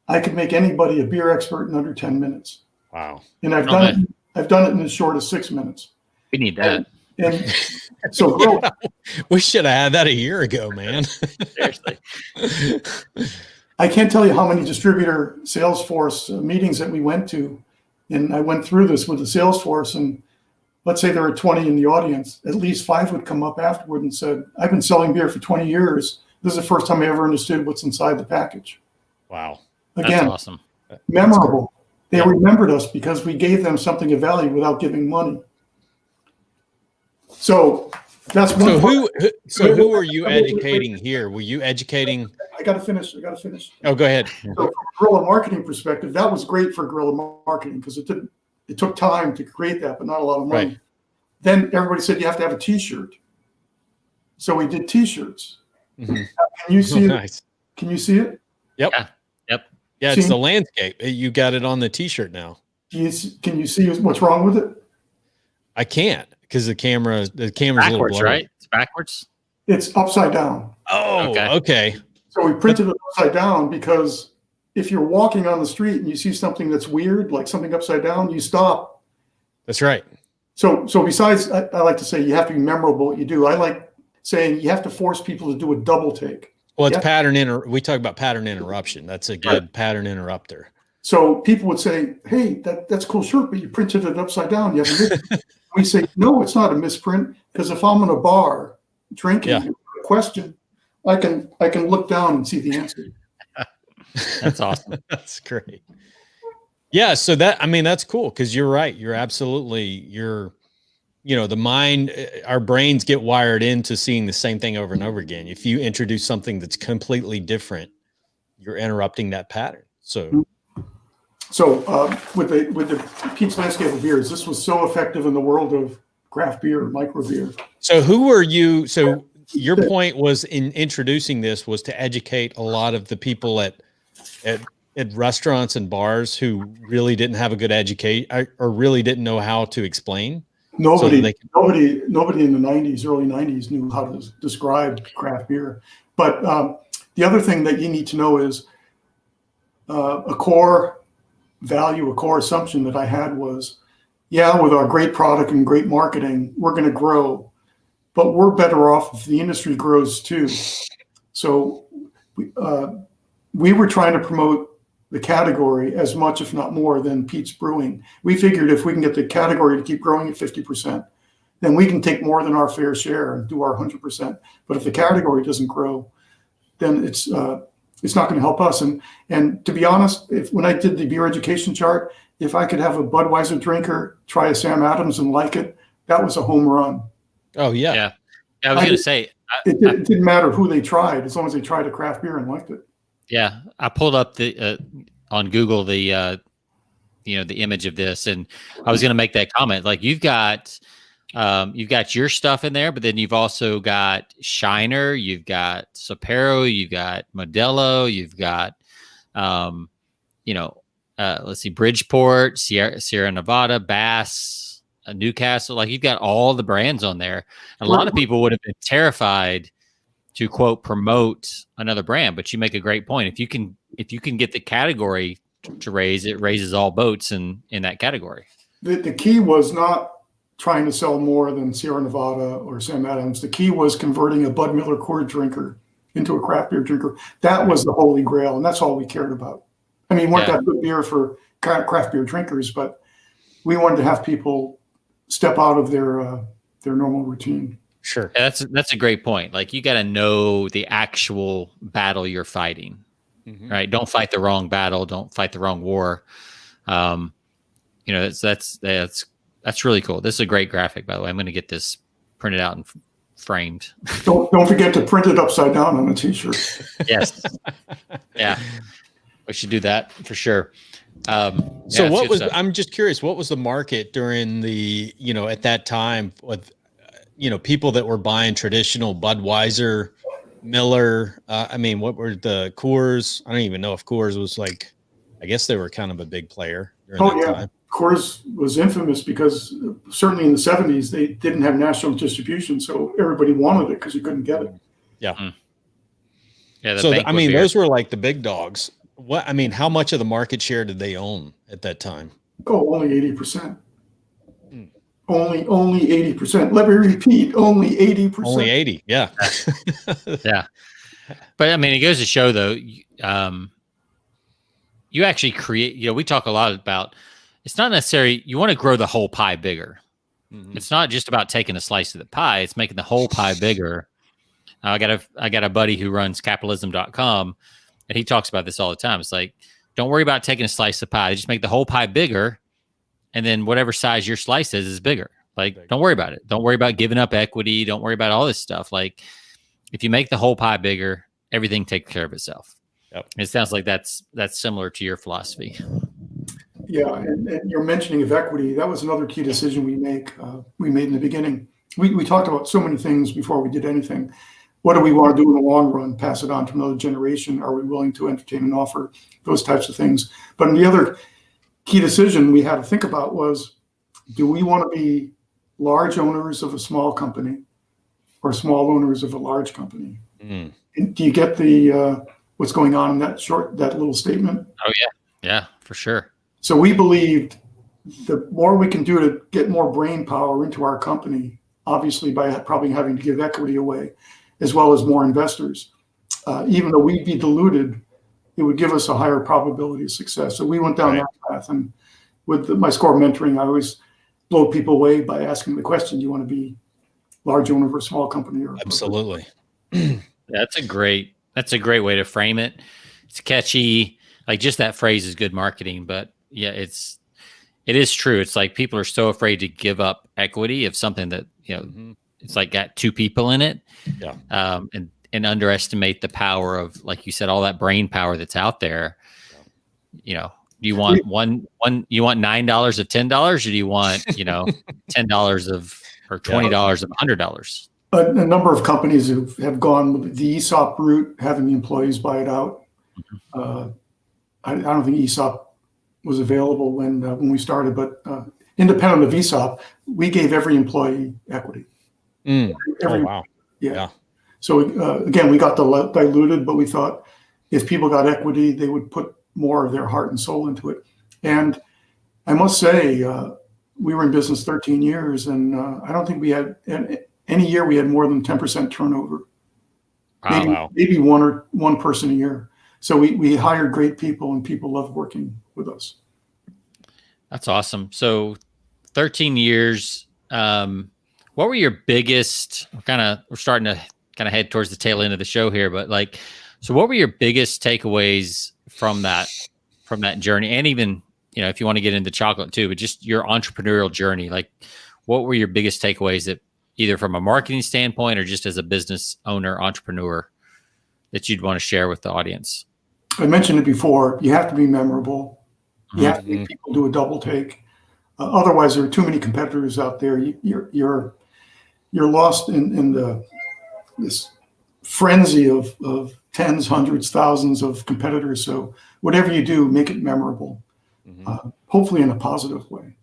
I could make anybody a beer expert in under 10 minutes. Wow. And I've done it in as short as 6 minutes. We need that. And so we should have had that a year ago, man. Seriously. I can't tell you how many distributor Salesforce meetings that we went to. And I went through this with the Salesforce, and let's say there are 20 in the audience, at least 5 would come up afterward and said, I've been selling beer for 20 years. This is the first time I ever understood what's inside the package. Wow. Again, that's awesome. Memorable. They remembered us because we gave them something of value without giving money. So that's one. Who are you educating here? Were you educating? I got to finish. Oh, go ahead. So from a guerrilla marketing perspective, that was great for guerrilla marketing because it took time to create that, but not a lot of money. Right. Then everybody said you have to have a T-shirt. So we did T-shirts. Mm-hmm. Can you see it? Nice. Can you see it? Yep. Yep. Yeah, it's the landscape. You got it on the T-shirt now. Can you see what's wrong with it? I can't because the camera's backwards, a little blurry. right? It's backwards. It's upside down. Oh, okay. So we printed it upside down because if you're walking on the street and you see something that's weird, like something upside down, you stop. That's right. So besides, I like to say you have to be memorable what you do. I like saying you have to force people to do a double take. Well, it's we talk about pattern interruption. That's a good pattern interrupter. So people would say, hey, that's a cool shirt, but you printed it upside down. You have a misprint. We say, no, it's not a misprint, because if I'm in a bar drinking a question, I can look down and see the answer. That's awesome. That's great. Yeah, so that's cool because you're right. You're absolutely the mind, our brains get wired into seeing the same thing over and over again. If you introduce something that's completely different, you're interrupting that pattern. So with the Pete's Landscape of Beers, this was so effective in the world of craft beer, micro beer. So who are you? So your point was in introducing this was to educate a lot of the people at restaurants and bars who really didn't have a good educate or really didn't know how to explain. Nobody in the 90s, early 90s knew how to describe craft beer. But the other thing that you need to know is a core value, a core assumption that I had was, with our great product and great marketing, we're going to grow, but we're better off if the industry grows too. So we were trying to promote the category as much, if not more, than Pete's Brewing. We figured if we can get the category to keep growing at 50%, then we can take more than our fair share and do our 100%. But if the category doesn't grow, then it's not going to help us. And to be honest, when I did the beer education chart, if I could have a Budweiser drinker try a Sam Adams and like it, that was a home run. Oh yeah. Yeah. I was going to say, it didn't matter who they tried, as long as they tried a craft beer and liked it. Yeah, I pulled up the on Google the the image of this, and I was going to make that comment. Like you've got your stuff in there, but then you've also got Shiner, you've got Sapporo, you've got Modelo, you've got let's see, Bridgeport, Sierra Nevada, Bass, Newcastle. Like you've got all the brands on there. A lot of people would have been terrified to quote promote another brand, but you make a great point. If you can get the category to raise, it raises all boats in that category. The key was not trying to sell more than Sierra Nevada or Sam Adams. The key was converting a Bud Miller Coors drinker into a craft beer drinker. That was the holy grail, and that's all we cared about. I mean, weren't that good beer for craft beer drinkers, but we wanted to have people step out of their normal routine. Sure. Yeah, that's a great point. Like you got to know the actual battle you're fighting, right? Don't fight the wrong battle. Don't fight the wrong war. That's really cool. This is a great graphic, by the way. I'm going to get this printed out and framed. Don't forget to print it upside down on a t-shirt. Yes. Yeah. We should do that for sure. So what was, I'm just curious, what was the market during the, at that time with, people that were buying traditional Budweiser, Miller? What were the Coors? I don't even know if Coors was like, I guess they were kind of a big player during that time. Coors was infamous because certainly in the 70s, they didn't have national distribution. So everybody wanted it because you couldn't get it. Yeah. Mm. Yeah. So, those were like the big dogs. How much of the market share did they own at that time? Oh, only 80%. Only 80%. Let me repeat, only 80%. Only 80. Yeah. Yeah. But it goes to show though, you actually create, we talk a lot about, it's not necessarily, you want to grow the whole pie bigger. It's not just about taking a slice of the pie. It's making the whole pie bigger. I got a buddy who runs capitalism.com, and he talks about this all the time. It's like, don't worry about taking a slice of pie. Just make the whole pie bigger. And then whatever size your slice is bigger. Like, don't worry about it. Don't worry about giving up equity. Don't worry about all this stuff. Like, if you make the whole pie bigger, everything takes care of itself. Yep. It sounds like that's similar to your philosophy. Yeah, and you're mentioning of equity. That was another key decision we made in the beginning. We talked about so many things before we did anything. What do we want to do in the long run? Pass it on to another generation? Are we willing to entertain an offer? Those types of things. But the other key decision we had to think about was, do we want to be large owners of a small company or small owners of a large company? And do you get the what's going on in that little statement? Oh yeah, yeah, for sure. So we believed the more we can do to get more brain power into our company, obviously by probably having to give equity away, as well as more investors, even though we'd be diluted, it would give us a higher probability of success. So we went down that path. And with my SCORE mentoring, I always blow people away by asking the question, do you want to be large owner of a small company? Absolutely. That's a great way to frame it. It's catchy. Like just that phrase is good marketing, but yeah, it is true. It's like people are so afraid to give up equity of something that, it's like got two people in it. Yeah. And underestimate the power of, like you said, all that brain power that's out there. You want you want $9 of $10, or do you want, $10 of, or $20 of $100? A number of companies have gone with the ESOP route, having the employees buy it out. I don't think ESOP was available when we started, but independent of ESOP, we gave every employee equity. Oh, wow. Yeah. So again, we got diluted, but we thought if people got equity, they would put more of their heart and soul into it. And I must say, we were in business 13 years, and I don't think we had any year we had more than 10% turnover. Maybe one person a year. So we hired great people, and people loved working with us. That's awesome. So 13 years. what were your biggest, we're starting to kind of head towards the tail end of the show here, but like, so what were your biggest takeaways from that journey? And even, if you want to get into chocolate too, but just your entrepreneurial journey, like what were your biggest takeaways that either from a marketing standpoint or just as a business owner, entrepreneur that you'd want to share with the audience? I mentioned it before. You have to be memorable. You have to make people do a double take. Otherwise, there are too many competitors out there. You're lost in this frenzy of tens, hundreds, thousands of competitors. So whatever you do, make it memorable. Hopefully in a positive way.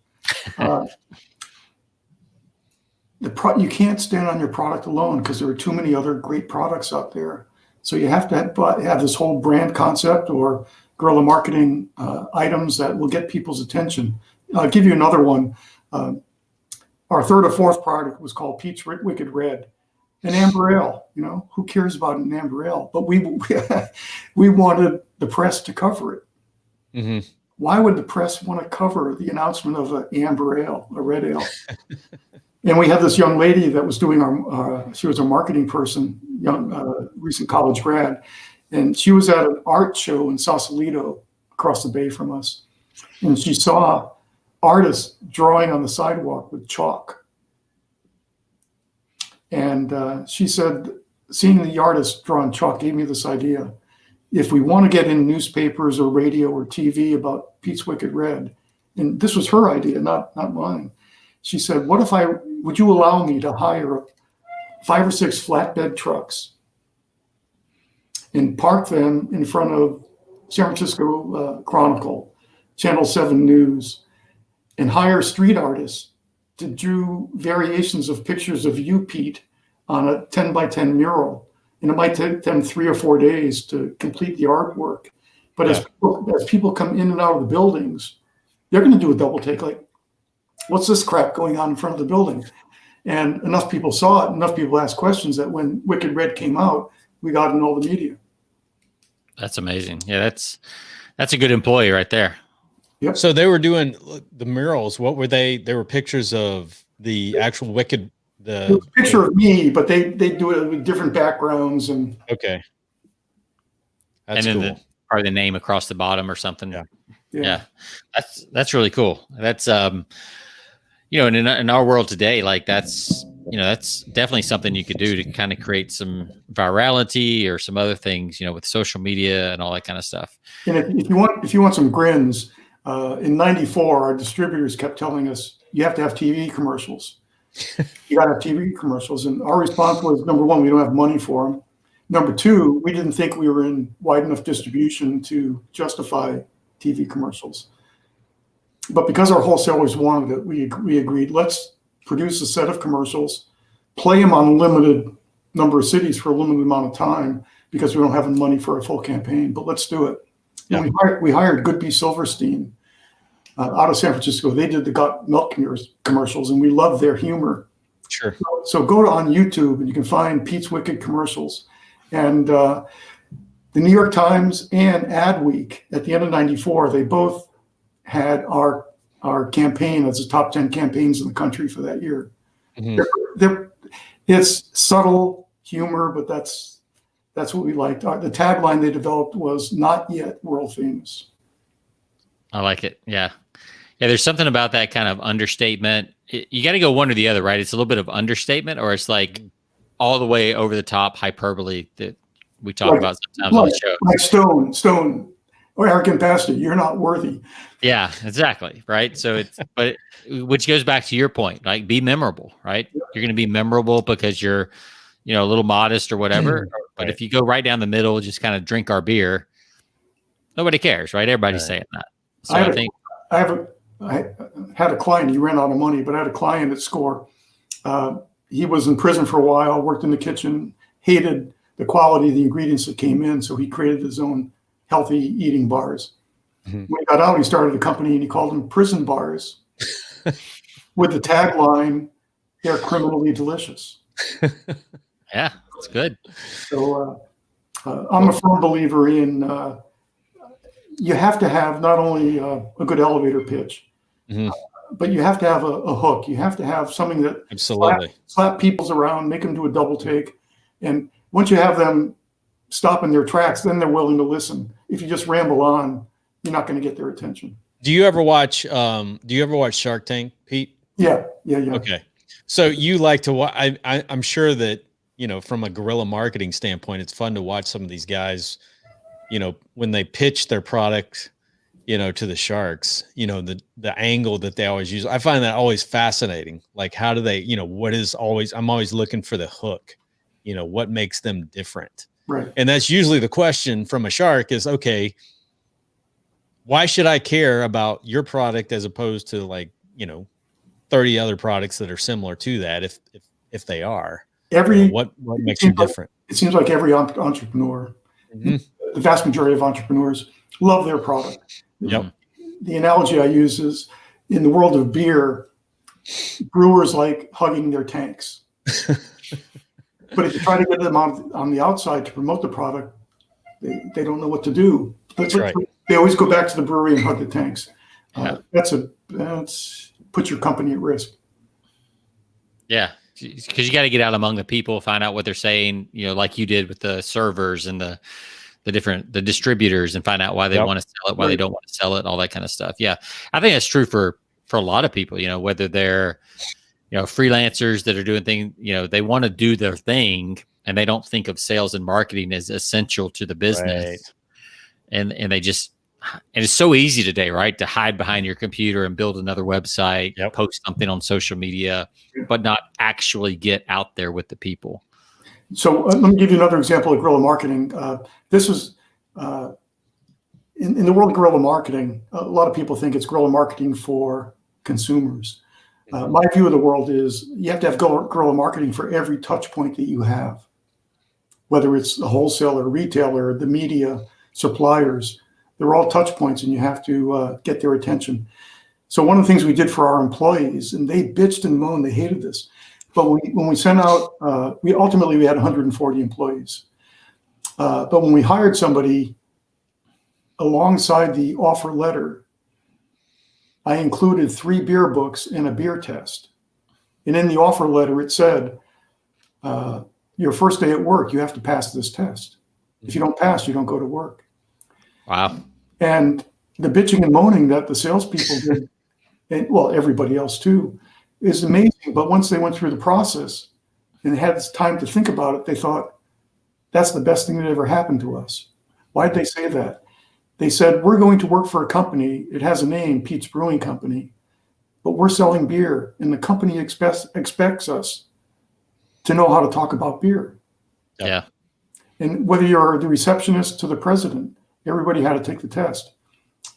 You can't stand on your product alone because there are too many other great products out there. So you have to have this whole brand concept or guerrilla marketing items that will get people's attention. I'll give you another one. Our third or fourth product was called Pete's Wicked Red, an amber ale. Who cares about an amber ale? But we wanted the press to cover it. Why would the press want to cover the announcement of an amber ale, a red ale? And we had this young lady that was doing she was a marketing person, young, recent college grad. And she was at an art show in Sausalito across the bay from us. And she saw artists drawing on the sidewalk with chalk. And she said, seeing the artists draw on chalk gave me this idea. If we want to get in newspapers or radio or TV about Pete's Wicked Red, and this was her idea, not mine. She said, would you allow me to hire 5 or 6 flatbed trucks and park them in front of San Francisco Chronicle, Channel 7 News, and hire street artists to do variations of pictures of you, Pete, on a 10 by 10 mural. And it might take them 3 or 4 days to complete the artwork. But as people come in and out of the buildings, they're going to do a double take, like, what's this crap going on in front of the building? And enough people saw it, enough people asked questions that when Wicked Red came out, we got in all the media. That's amazing. Yeah, that's a good employee right there. Yep. So they were doing the murals. What were they? They were pictures of the actual Wicked. It was a picture of me, but they do it with different backgrounds and. Okay. That's and then cool. Probably the name across the bottom or something. Yeah. That's really cool. That's in our world today, like that's definitely something you could do to kind of create some virality or some other things, with social media and all that kind of stuff. And if you want some grins, in '94, our distributors kept telling us you have to have TV commercials. You got to have TV commercials, and our response was, number one, we don't have money for them. Number two, we didn't think we were in wide enough distribution to justify TV commercials. But because our wholesalers wanted it, we agreed, let's produce a set of commercials, play them on a limited number of cities for a limited amount of time because we don't have the money for a full campaign, but let's do it. Yeah. And we hired Goodby Silverstein out of San Francisco. They did the Got Milk commercials, and we love their humor. Sure. So go on YouTube, and you can find Pete's Wicked commercials. And the New York Times and Adweek at the end of '94, they both had our campaign as the top 10 campaigns in the country for that year. It's subtle humor, but that's what we liked. The tagline they developed was "Not yet world famous." I like it. Yeah. There's something about that kind of understatement. You got to go one or the other, right? It's a little bit of understatement, or it's like all the way over the top hyperbole that we talk about sometimes on the show. Like Stone. Or arrogant bastard, you're not worthy. Yeah, exactly. Right. So which goes back to your point, like be memorable, right? You're going to be memorable because you're, a little modest or whatever. But if you go right down the middle, just kind of drink our beer, nobody cares, right? Everybody's saying that. So I had a client, he ran out of money, but I had a client at SCORE. He was in prison for a while, worked in the kitchen, hated the quality of the ingredients that came in. So he created his own healthy eating bars. When he got out, he started a company and he called them Prison Bars with the tagline, "They're criminally delicious." Yeah, that's good. So I'm a firm believer in you have to have not only a good elevator pitch, but you have to have a hook. You have to have something that absolutely slap people's around, make them do a double take. And once you have them stop in their tracks, then they're willing to listen. If you just ramble on, you're not going to get their attention. Do you ever watch Shark Tank, Pete? Yeah. Okay. So you like to watch, I'm sure that, from a guerrilla marketing standpoint, it's fun to watch some of these guys, when they pitch their product, to the sharks, the angle that they always use. I find that always fascinating. Like, how do they, I'm always looking for the hook, what makes them different. Right. And that's usually the question from a shark is, okay, why should I care about your product as opposed to 30 other products that are similar to that? If they are, what makes you different? It seems like every entrepreneur, the vast majority of entrepreneurs love their product. Yep. The analogy I use is in the world of beer, brewers like hugging their tanks. But if you try to get them on the outside to promote the product, they don't know what to do. That's right. They always go back to the brewery and hug the tanks. That's put your company at risk. Yeah, because you got to get out among the people, find out what they're saying. Like you did with the servers and the distributors, and find out why they want to sell it, why they don't want to sell it, all that kind of stuff. Yeah, I think that's true for a lot of people. Whether they're freelancers that are doing things, they want to do their thing, and they don't think of sales and marketing as essential to the business. Right. And they just, and it's so easy today, right, to hide behind your computer and build another website, post something on social media, but not actually get out there with the people. So let me give you another example of guerrilla marketing. This was in the world of guerrilla marketing. A lot of people think it's guerrilla marketing for consumers. My view of the world is you have to have guerrilla marketing for every touch point that you have, whether it's the wholesaler, retailer, the media, suppliers. They're all touch points, and you have to get their attention. So one of the things we did for our employees, and they bitched and moaned, they hated this, but when we sent out, we had 140 employees. But when we hired somebody, alongside the offer letter, I included 3 beer books and a beer test. And in the offer letter, it said, your first day at work, you have to pass this test. If you don't pass, you don't go to work. Wow. And the bitching and moaning that the salespeople did, and everybody else too, is amazing. But once they went through the process and had time to think about it, they thought, that's the best thing that ever happened to us. Why did they say that? They said, we're going to work for a company. It has a name, Pete's Brewing Company, but we're selling beer, and the company expects us to know how to talk about beer. Yeah. And whether you're the receptionist to the president, everybody had to take the test.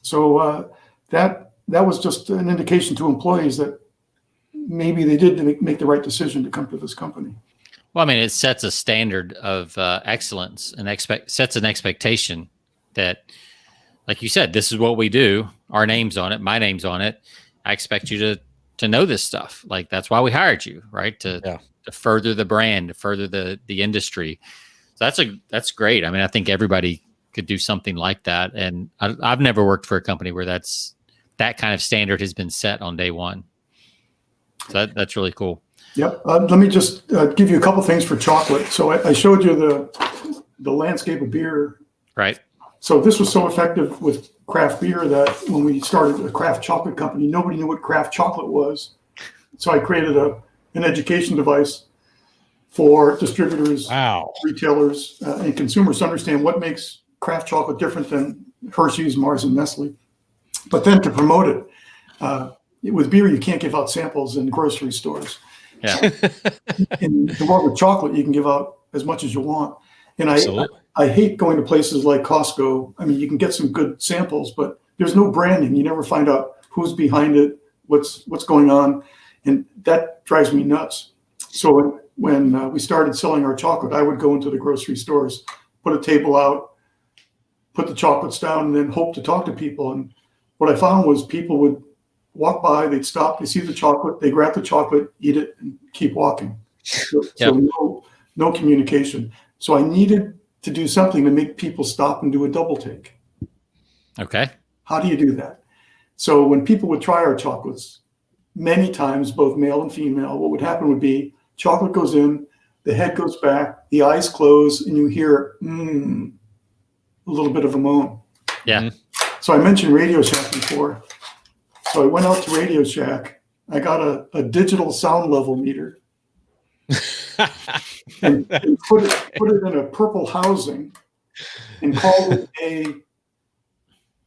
So that was just an indication to employees that maybe they did make the right decision to come to this company. Well, I mean, it sets a standard of excellence and sets an expectation that, like you said, this is what we do. Our name's on it. My name's on it. I expect you to know this stuff. Like, that's why we hired you, right? To further the brand, to further the industry. So that's great. I mean, I think everybody could do something like that. And I've never worked for a company where that kind of standard has been set on day one. So that's really cool. Yep. Let me just give you a couple things for chocolate. So I showed you the landscape of beer. Right. So this was so effective with craft beer that when we started a craft chocolate company, nobody knew what craft chocolate was. So I created an education device for distributors, retailers, and consumers to understand what makes craft chocolate different than Hershey's, Mars, and Nestle. But then to promote it, with beer, you can't give out samples in grocery stores. Yeah. In the world of chocolate, you can give out as much as you want. And I hate going to places like Costco. I mean, you can get some good samples, but there's no branding. You never find out who's behind it, what's going on, and that drives me nuts. So when we started selling our chocolate, I would go into the grocery stores, put a table out, put the chocolates down, and then hope to talk to people. And what I found was people would walk by, they'd stop, they see the chocolate, they grab the chocolate, eat it, and keep walking. So no communication. So I needed to do something to make people stop and do a double take. Okay. How do you do that? So when people would try our chocolates, many times, both male and female, what would happen would be chocolate goes in, the head goes back, the eyes close, and you hear a little bit of a moan. Yeah. So I mentioned Radio Shack before. So I went out to Radio Shack. I got a digital sound level meter and put it in a purple housing and called it a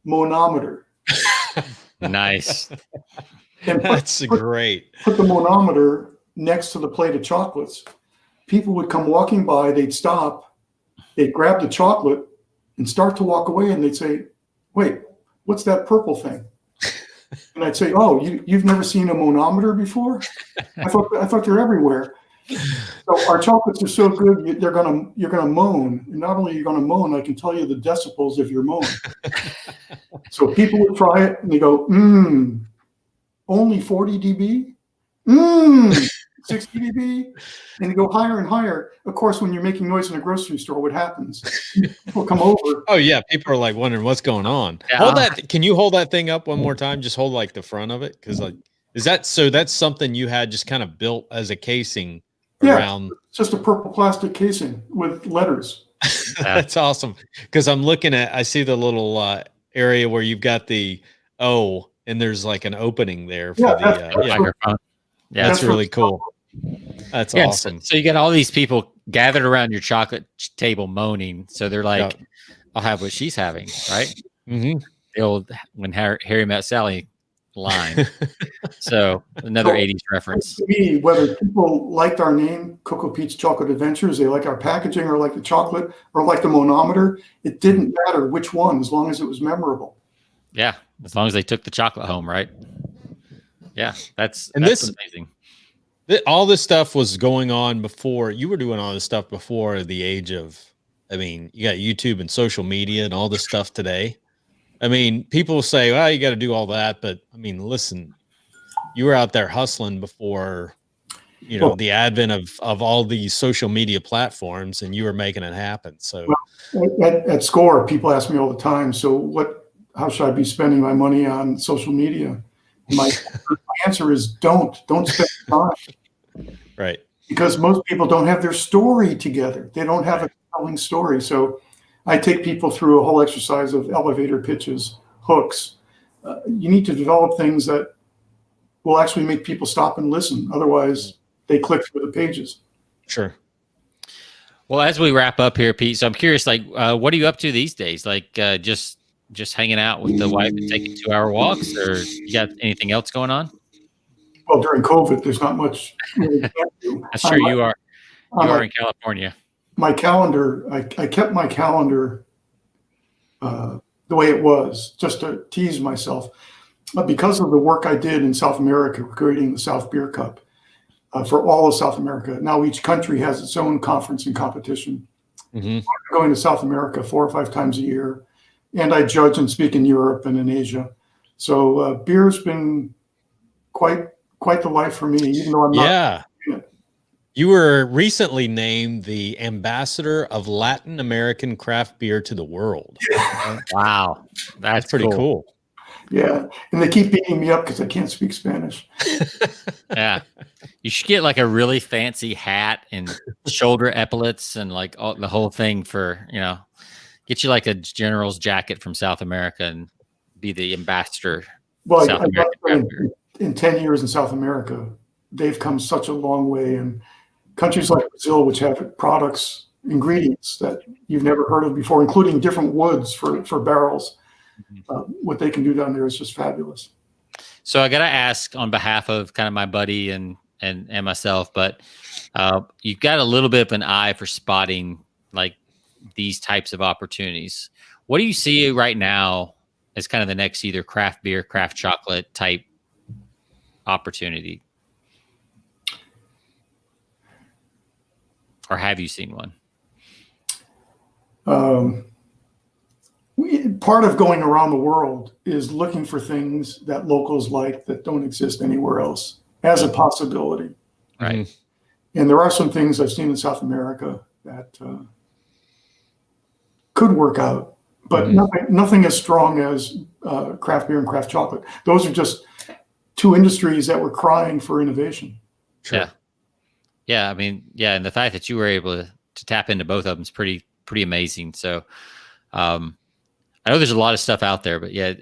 monometer. Nice. And That's great. Put the monometer next to the plate of chocolates. People would come walking by, they'd stop, they'd grab the chocolate and start to walk away, and they'd say, "Wait, what's that purple thing?" And I'd say, "Oh, you've never seen a monometer before? I thought they're everywhere." So our chocolates are so good, you're gonna moan. And not only are you gonna moan, I can tell you the decibels of your moan. So people would try it and they go, only 40 dB? 60 dB? And you go higher and higher. Of course, when you're making noise in a grocery store, what happens? People come over. Oh yeah, people are like wondering what's going on. Yeah. Hold that. Can you hold that thing up one more time? Just hold like the front of it, because like, that's something you had just kind of built as a casing around. It's just a purple plastic casing with letters. That's awesome. Because I see the little area where you've got the O, and there's like an opening there for the microphone. Yeah, that's really cool. That's awesome. So you got all these people gathered around your chocolate table moaning. So they're like, "I'll have what she's having," right? Mm-hmm. The old "When Harry Met Sally" line. So another 80s reference. To me, whether people liked our name, Cocoa Pete's Chocolate Adventures, they like our packaging or like the chocolate or like the monometer, it didn't matter which one, as long as it was memorable. Yeah, as long as they took the chocolate home, right? Yeah, that's amazing. All this stuff was going on before you were doing all this stuff before the age of, I mean, you got YouTube and social media and all this stuff today. I mean, people say, well, you got to do all that. But I mean, listen, you were out there hustling before, the advent of all these social media platforms, and you were making it happen. So at SCORE, people ask me all the time, so how should I be spending my money on social media? My answer is don't spend time. Right. Because most people don't have their story together. They don't have a compelling story. So I take people through a whole exercise of elevator pitches, hooks. You need to develop things that will actually make people stop and listen. Otherwise, they click through the pages. Sure. Well, as we wrap up here, Pete, so I'm curious, like, what are you up to these days? Like, just hanging out with the wife and taking 2-hour walks, or you got anything else going on? Well, during COVID, there's not much. Really That's true. You are in California. My calendar, I kept my calendar the way it was, just to tease myself. But because of the work I did in South America, creating the South Beer Cup for all of South America. Now each country has its own conference and competition. Mm-hmm. I'm going to South America 4 or 5 times a year, and I judge and speak in Europe and in Asia. So beer's been quite the life for me, even though I'm not. Yeah. You were recently named the ambassador of Latin American craft beer to the world. Wow. That's pretty cool. Yeah. And they keep beating me up because I can't speak Spanish. Yeah. You should get like a really fancy hat and shoulder epaulets and like the whole thing for, get you like a general's jacket from South America and be the ambassador. Well, in 10 years in South America, they've come such a long way. And countries like Brazil, which have products, ingredients that you've never heard of before, including different woods for barrels, what they can do down there is just fabulous. So I got to ask on behalf of kind of my buddy and myself, but you've got a little bit of an eye for spotting like these types of opportunities. What do you see right now as kind of the next either craft beer, craft chocolate type opportunity? Or have you seen one? Part of going around the world is looking for things that locals like that don't exist anywhere else as a possibility. Right. And there are some things I've seen in South America that could work out, but nothing as strong as craft beer and craft chocolate. Those are just two industries that were crying for innovation. Sure. Yeah. Yeah. I mean, yeah. And the fact that you were able to tap into both of them is pretty amazing. So, I know there's a lot of stuff out there, but yeah,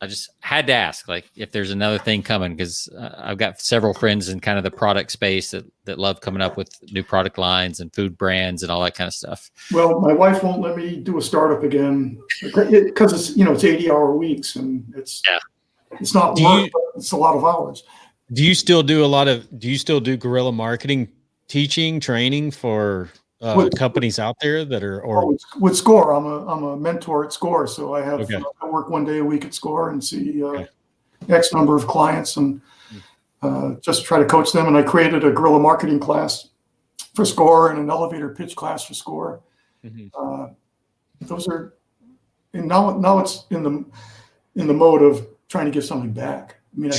I just had to ask, like, if there's another thing coming, because I've got several friends in kind of the product space that love coming up with new product lines and food brands and all that kind of stuff. Well, my wife won't let me do a startup again because it's 80-hour weeks and it's not work, but it's a lot of hours. Do you still do guerrilla marketing, teaching, training for companies out there that are, or with SCORE? I'm a mentor at SCORE, so I have I work 1 day a week at SCORE and see X number of clients and just try to coach them. And I created a guerrilla marketing class for SCORE and an elevator pitch class for SCORE. Those are, and now it's in the mode of trying to give something back. I mean,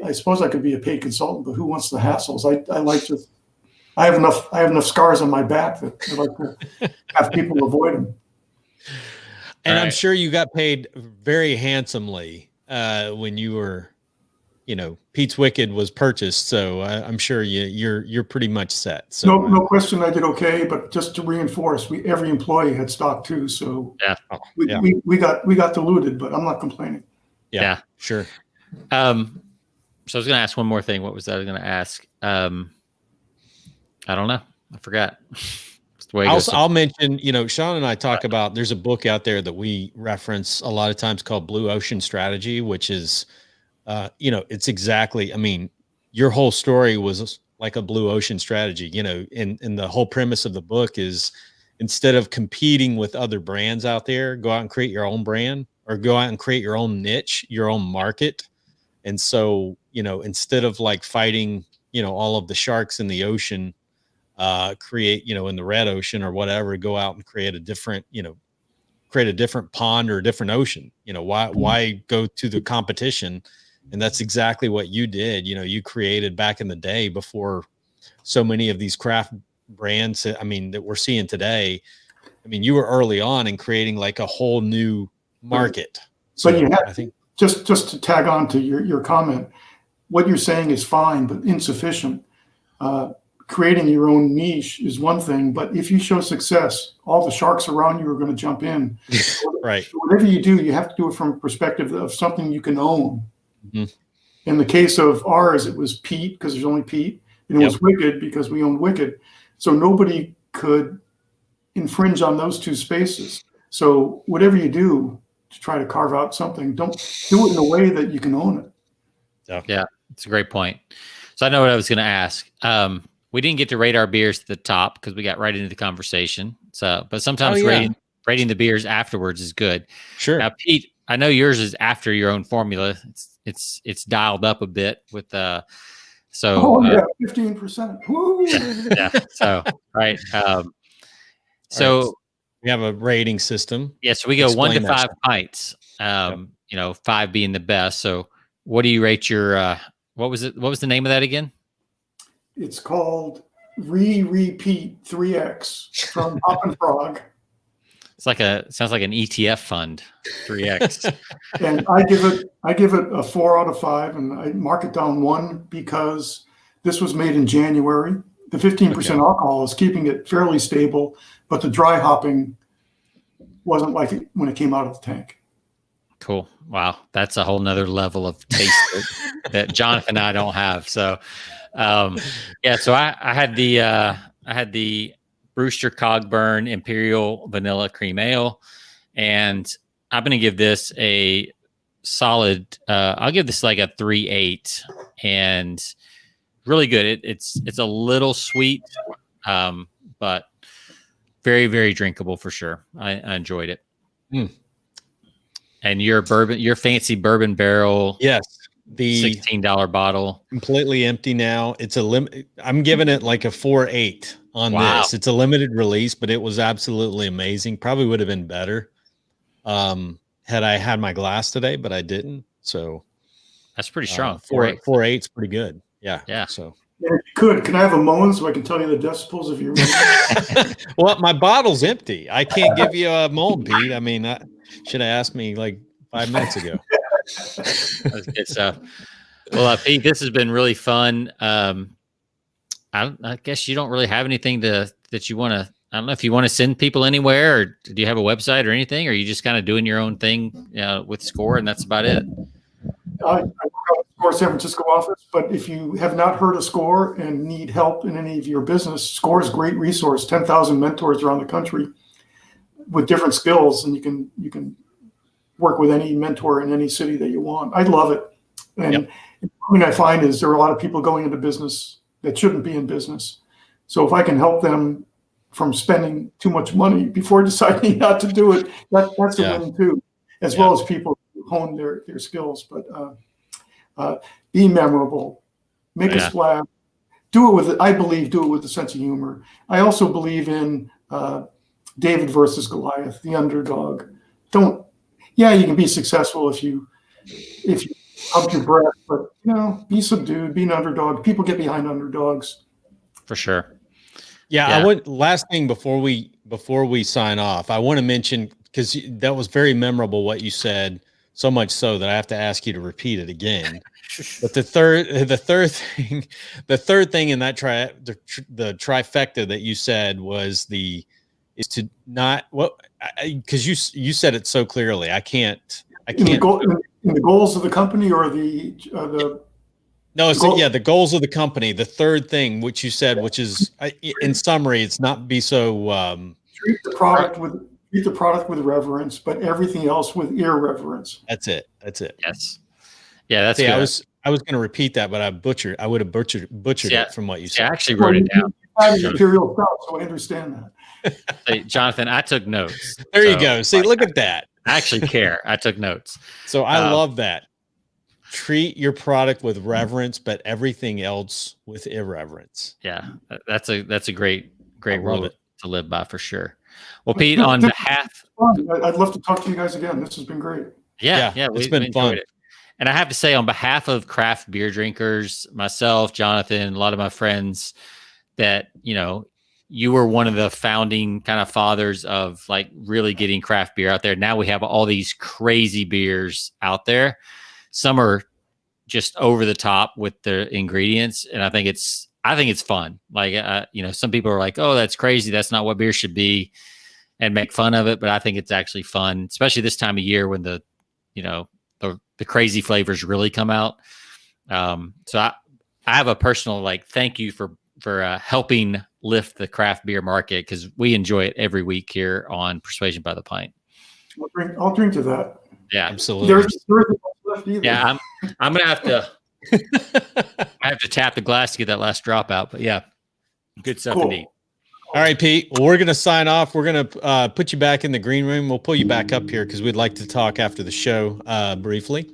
I suppose I could be a paid consultant, but who wants the hassles? I have enough scars on my back that I like to have people avoid them. And I'm sure you got paid very handsomely when you were, Pete's Wicked was purchased. So I'm sure you're pretty much set. So no question, I did okay. But just to reinforce, every employee had stock too. So we got diluted, but I'm not complaining. Yeah, sure. So I was going to ask one more thing. What was that I was going to ask? I don't know. I forgot. I'll mention, Sean and I talk about, there's a book out there that we reference a lot of times called Blue Ocean Strategy, which is, it's exactly, I mean, your whole story was like a blue ocean strategy, and the whole premise of the book is, instead of competing with other brands out there, go out and create your own brand, or go out and create your own niche, your own market. And so, instead of like fighting, all of the sharks in the ocean, create, in the red ocean or whatever, go out and create a different pond or a different ocean. Why go to the competition? And that's exactly what you did. You created back in the day before so many of these craft brands, that we're seeing today. You were early on in creating like a whole new market. So I think just to tag on to your comment, what you're saying is fine, but insufficient. Creating your own niche is one thing, but if you show success, all the sharks around you are going to jump in. Right. So whatever you do, you have to do it from a perspective of something you can own. In the case of ours, it was Pete, because there's only Pete, and it was Wicked because we owned Wicked. So nobody could infringe on those two spaces. So whatever you do to try to carve out something, don't do it in a way that you can own it. Yeah, it's a great point. So I know what I was going to ask. We didn't get to rate our beers at the top because we got right into the conversation. So, but sometimes rating the beers afterwards is good. Sure. Now, Pete, I know yours is after your own formula. It's dialed up a bit with 15%. Woo! Yeah. So right. So we have a rating system. Yeah. So we go 1 to 5 pints. 5 being the best. So what do you rate your? What was it? What was the name of that again? It's called Repeat 3X from Hop and Frog. Sounds like an ETF fund, 3X. And I give it a 4 out of 5, and I mark it down 1 because this was made in January. The 15% alcohol is keeping it fairly stable, but the dry hopping wasn't like it when it came out of the tank. Cool. Wow. That's a whole nother level of taste that Jonathan and I don't have. So, so I had the Brewster Cogburn Imperial Vanilla Cream Ale, and I'm going to give this a solid, I'll give this like a 3.8, and really good. It's a little sweet, but very, very drinkable for sure. I enjoyed it. And your fancy bourbon barrel. Yes. The $16 bottle. Completely empty now. It's a limit. I'm giving it like a 4.8 on this. It's a limited release, but it was absolutely amazing. Probably would have been better had I had my glass today, but I didn't. So that's pretty strong. 4.8 is pretty good. Yeah. Yeah. So can I have a moan so I can tell you the decibels of your Well, my bottle's empty. I can't give you a moan, Pete. I mean, should have asked me like 5 minutes ago. That's good stuff. Well, Pete, this has been really fun. I guess you don't really have anything that you want to. I don't know if you want to send people anywhere, or do you have a website or anything, or are you just kind of doing your own thing with Score, and that's about it? I work out of Score San Francisco office, but if you have not heard of Score and need help in any of your business, Score is a great resource. 10,000 mentors around the country with different skills, and you can work with any mentor in any city that you want. I love it. And what I find is there are a lot of people going into business that shouldn't be in business. So if I can help them from spending too much money before deciding not to do it, that's a win too, as well as people who hone their skills. But be memorable, make a splash, do it with a sense of humor. I also believe in David versus Goliath, the underdog. You can be successful if you up your breath, but be subdued, be an underdog. People get behind underdogs. For sure. I would. Last thing before we sign off, I want to mention, because that was very memorable what you said, so much so that I have to ask you to repeat it again. But the third thing in that the trifecta that you said was to not because you said it so clearly. I can't. In the goals of the company or the No, the goals of the company. The third thing, which you said, which is in summary, it's not be so treat the product with reverence, but everything else with irreverence. That's it. Yes. Yeah, that's good. I was going to repeat that, but I would have butchered it from what you said. I actually wrote it down. Imperial stuff, so I understand that. Hey, Jonathan, I took notes. There you go. See, look at that. I actually care. I took notes. So I love that. Treat your product with reverence, but everything else with irreverence. Yeah, that's a great rule to live by for sure. Well, Pete, on behalf, I'd love to talk to you guys again. This has been great. Yeah, it's been fun. And I have to say, on behalf of craft beer drinkers, myself, Jonathan, a lot of my friends, that you were one of the founding kind of fathers of like really getting craft beer out there. Now we have all these crazy beers out there. Some are just over the top with the ingredients, and I think it's fun. Like some people are like, "Oh, that's crazy. That's not what beer should be," and make fun of it. But I think it's actually fun, especially this time of year when the crazy flavors really come out. So I have a personal thank you for helping lift the craft beer market, because we enjoy it every week here on Persuasion by the Pint. I'll drink to that. Yeah, absolutely. Yeah, I'm gonna have to. I have to tap the glass to get that last drop out. But yeah, good stuff indeed. All right, Pete. Well, we're gonna sign off. We're gonna put you back in the green room. We'll pull you back up here because we'd like to talk after the show briefly.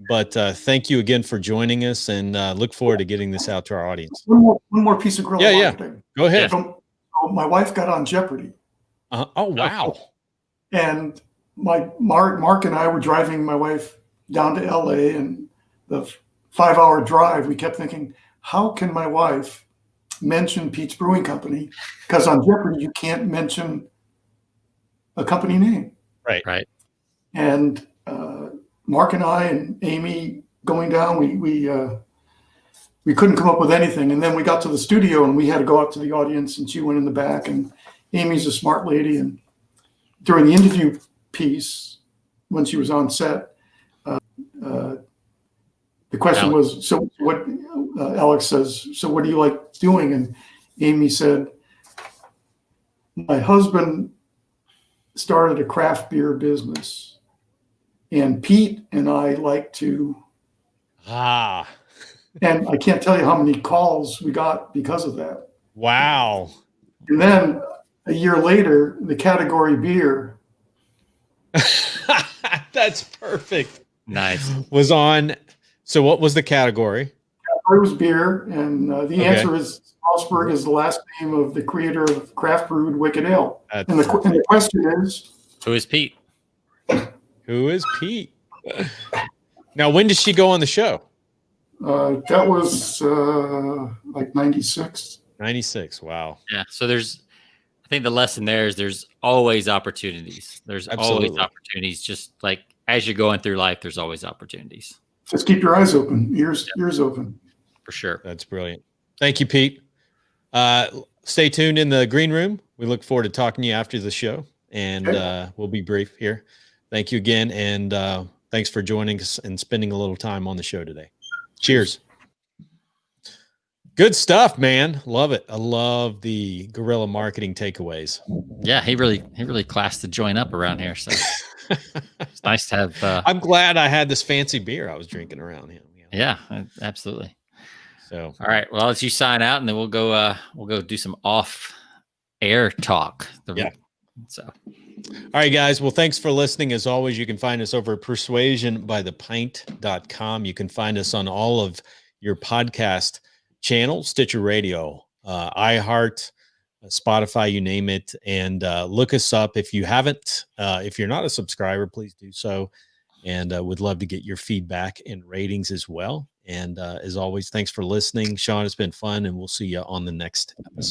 But thank you again for joining us, and look forward to getting this out to our audience. One more piece of Guerilla. Yeah. Go ahead. My wife got on Jeopardy. Oh wow! And Mark and I were driving my wife down to LA, and the 5-hour drive, we kept thinking, how can my wife mention Pete's Brewing Company? Because on Jeopardy, you can't mention a company name. Right. And Mark and I and Amy going down, we couldn't come up with anything. And then we got to the studio and we had to go out to the audience, and she went in the back, and Amy's a smart lady. And during the interview piece, when she was on set, the question was, so what, Alex says, so what do you like doing? And Amy said, my husband started a craft beer business, and Pete and I like to. And I can't tell you how many calls we got because of that. Wow. And then a year later, the category beer. That's perfect. Nice. Was on. So what was the category? Category was beer. And the answer is Slosberg is the last name of the creator of craft brewed Wicked Ale. And the question is, who is Pete? Who is Pete? Now, when did she go on the show? That was like 96. 96. Wow. Yeah. So I think the lesson there is there's always opportunities. There's always opportunities. Just like as you're going through life, there's always opportunities. Just keep your eyes open, ears open. For sure. That's brilliant. Thank you, Pete. Stay tuned in the green room. We look forward to talking to you after the show, and we'll be brief here. Thank you again, and thanks for joining us and spending a little time on the show today. Cheers. Good stuff, man. Love it. I love the Guerilla marketing takeaways. Yeah, he really classed the joint up around here. So it's nice to have. I'm glad I had this fancy beer I was drinking around him. Yeah, absolutely. So, all right. Well, I'll let you sign out, and then we'll go do some off-air talk. So, all right, guys. Well, thanks for listening. As always, you can find us over at persuasionbythepint.com. You can find us on all of your podcast channels, Stitcher Radio, iHeart, Spotify, you name it. And look us up. If you haven't, if you're not a subscriber, please do so. And would love to get your feedback and ratings as well. And as always, thanks for listening. Sean, it's been fun, and we'll see you on the next episode.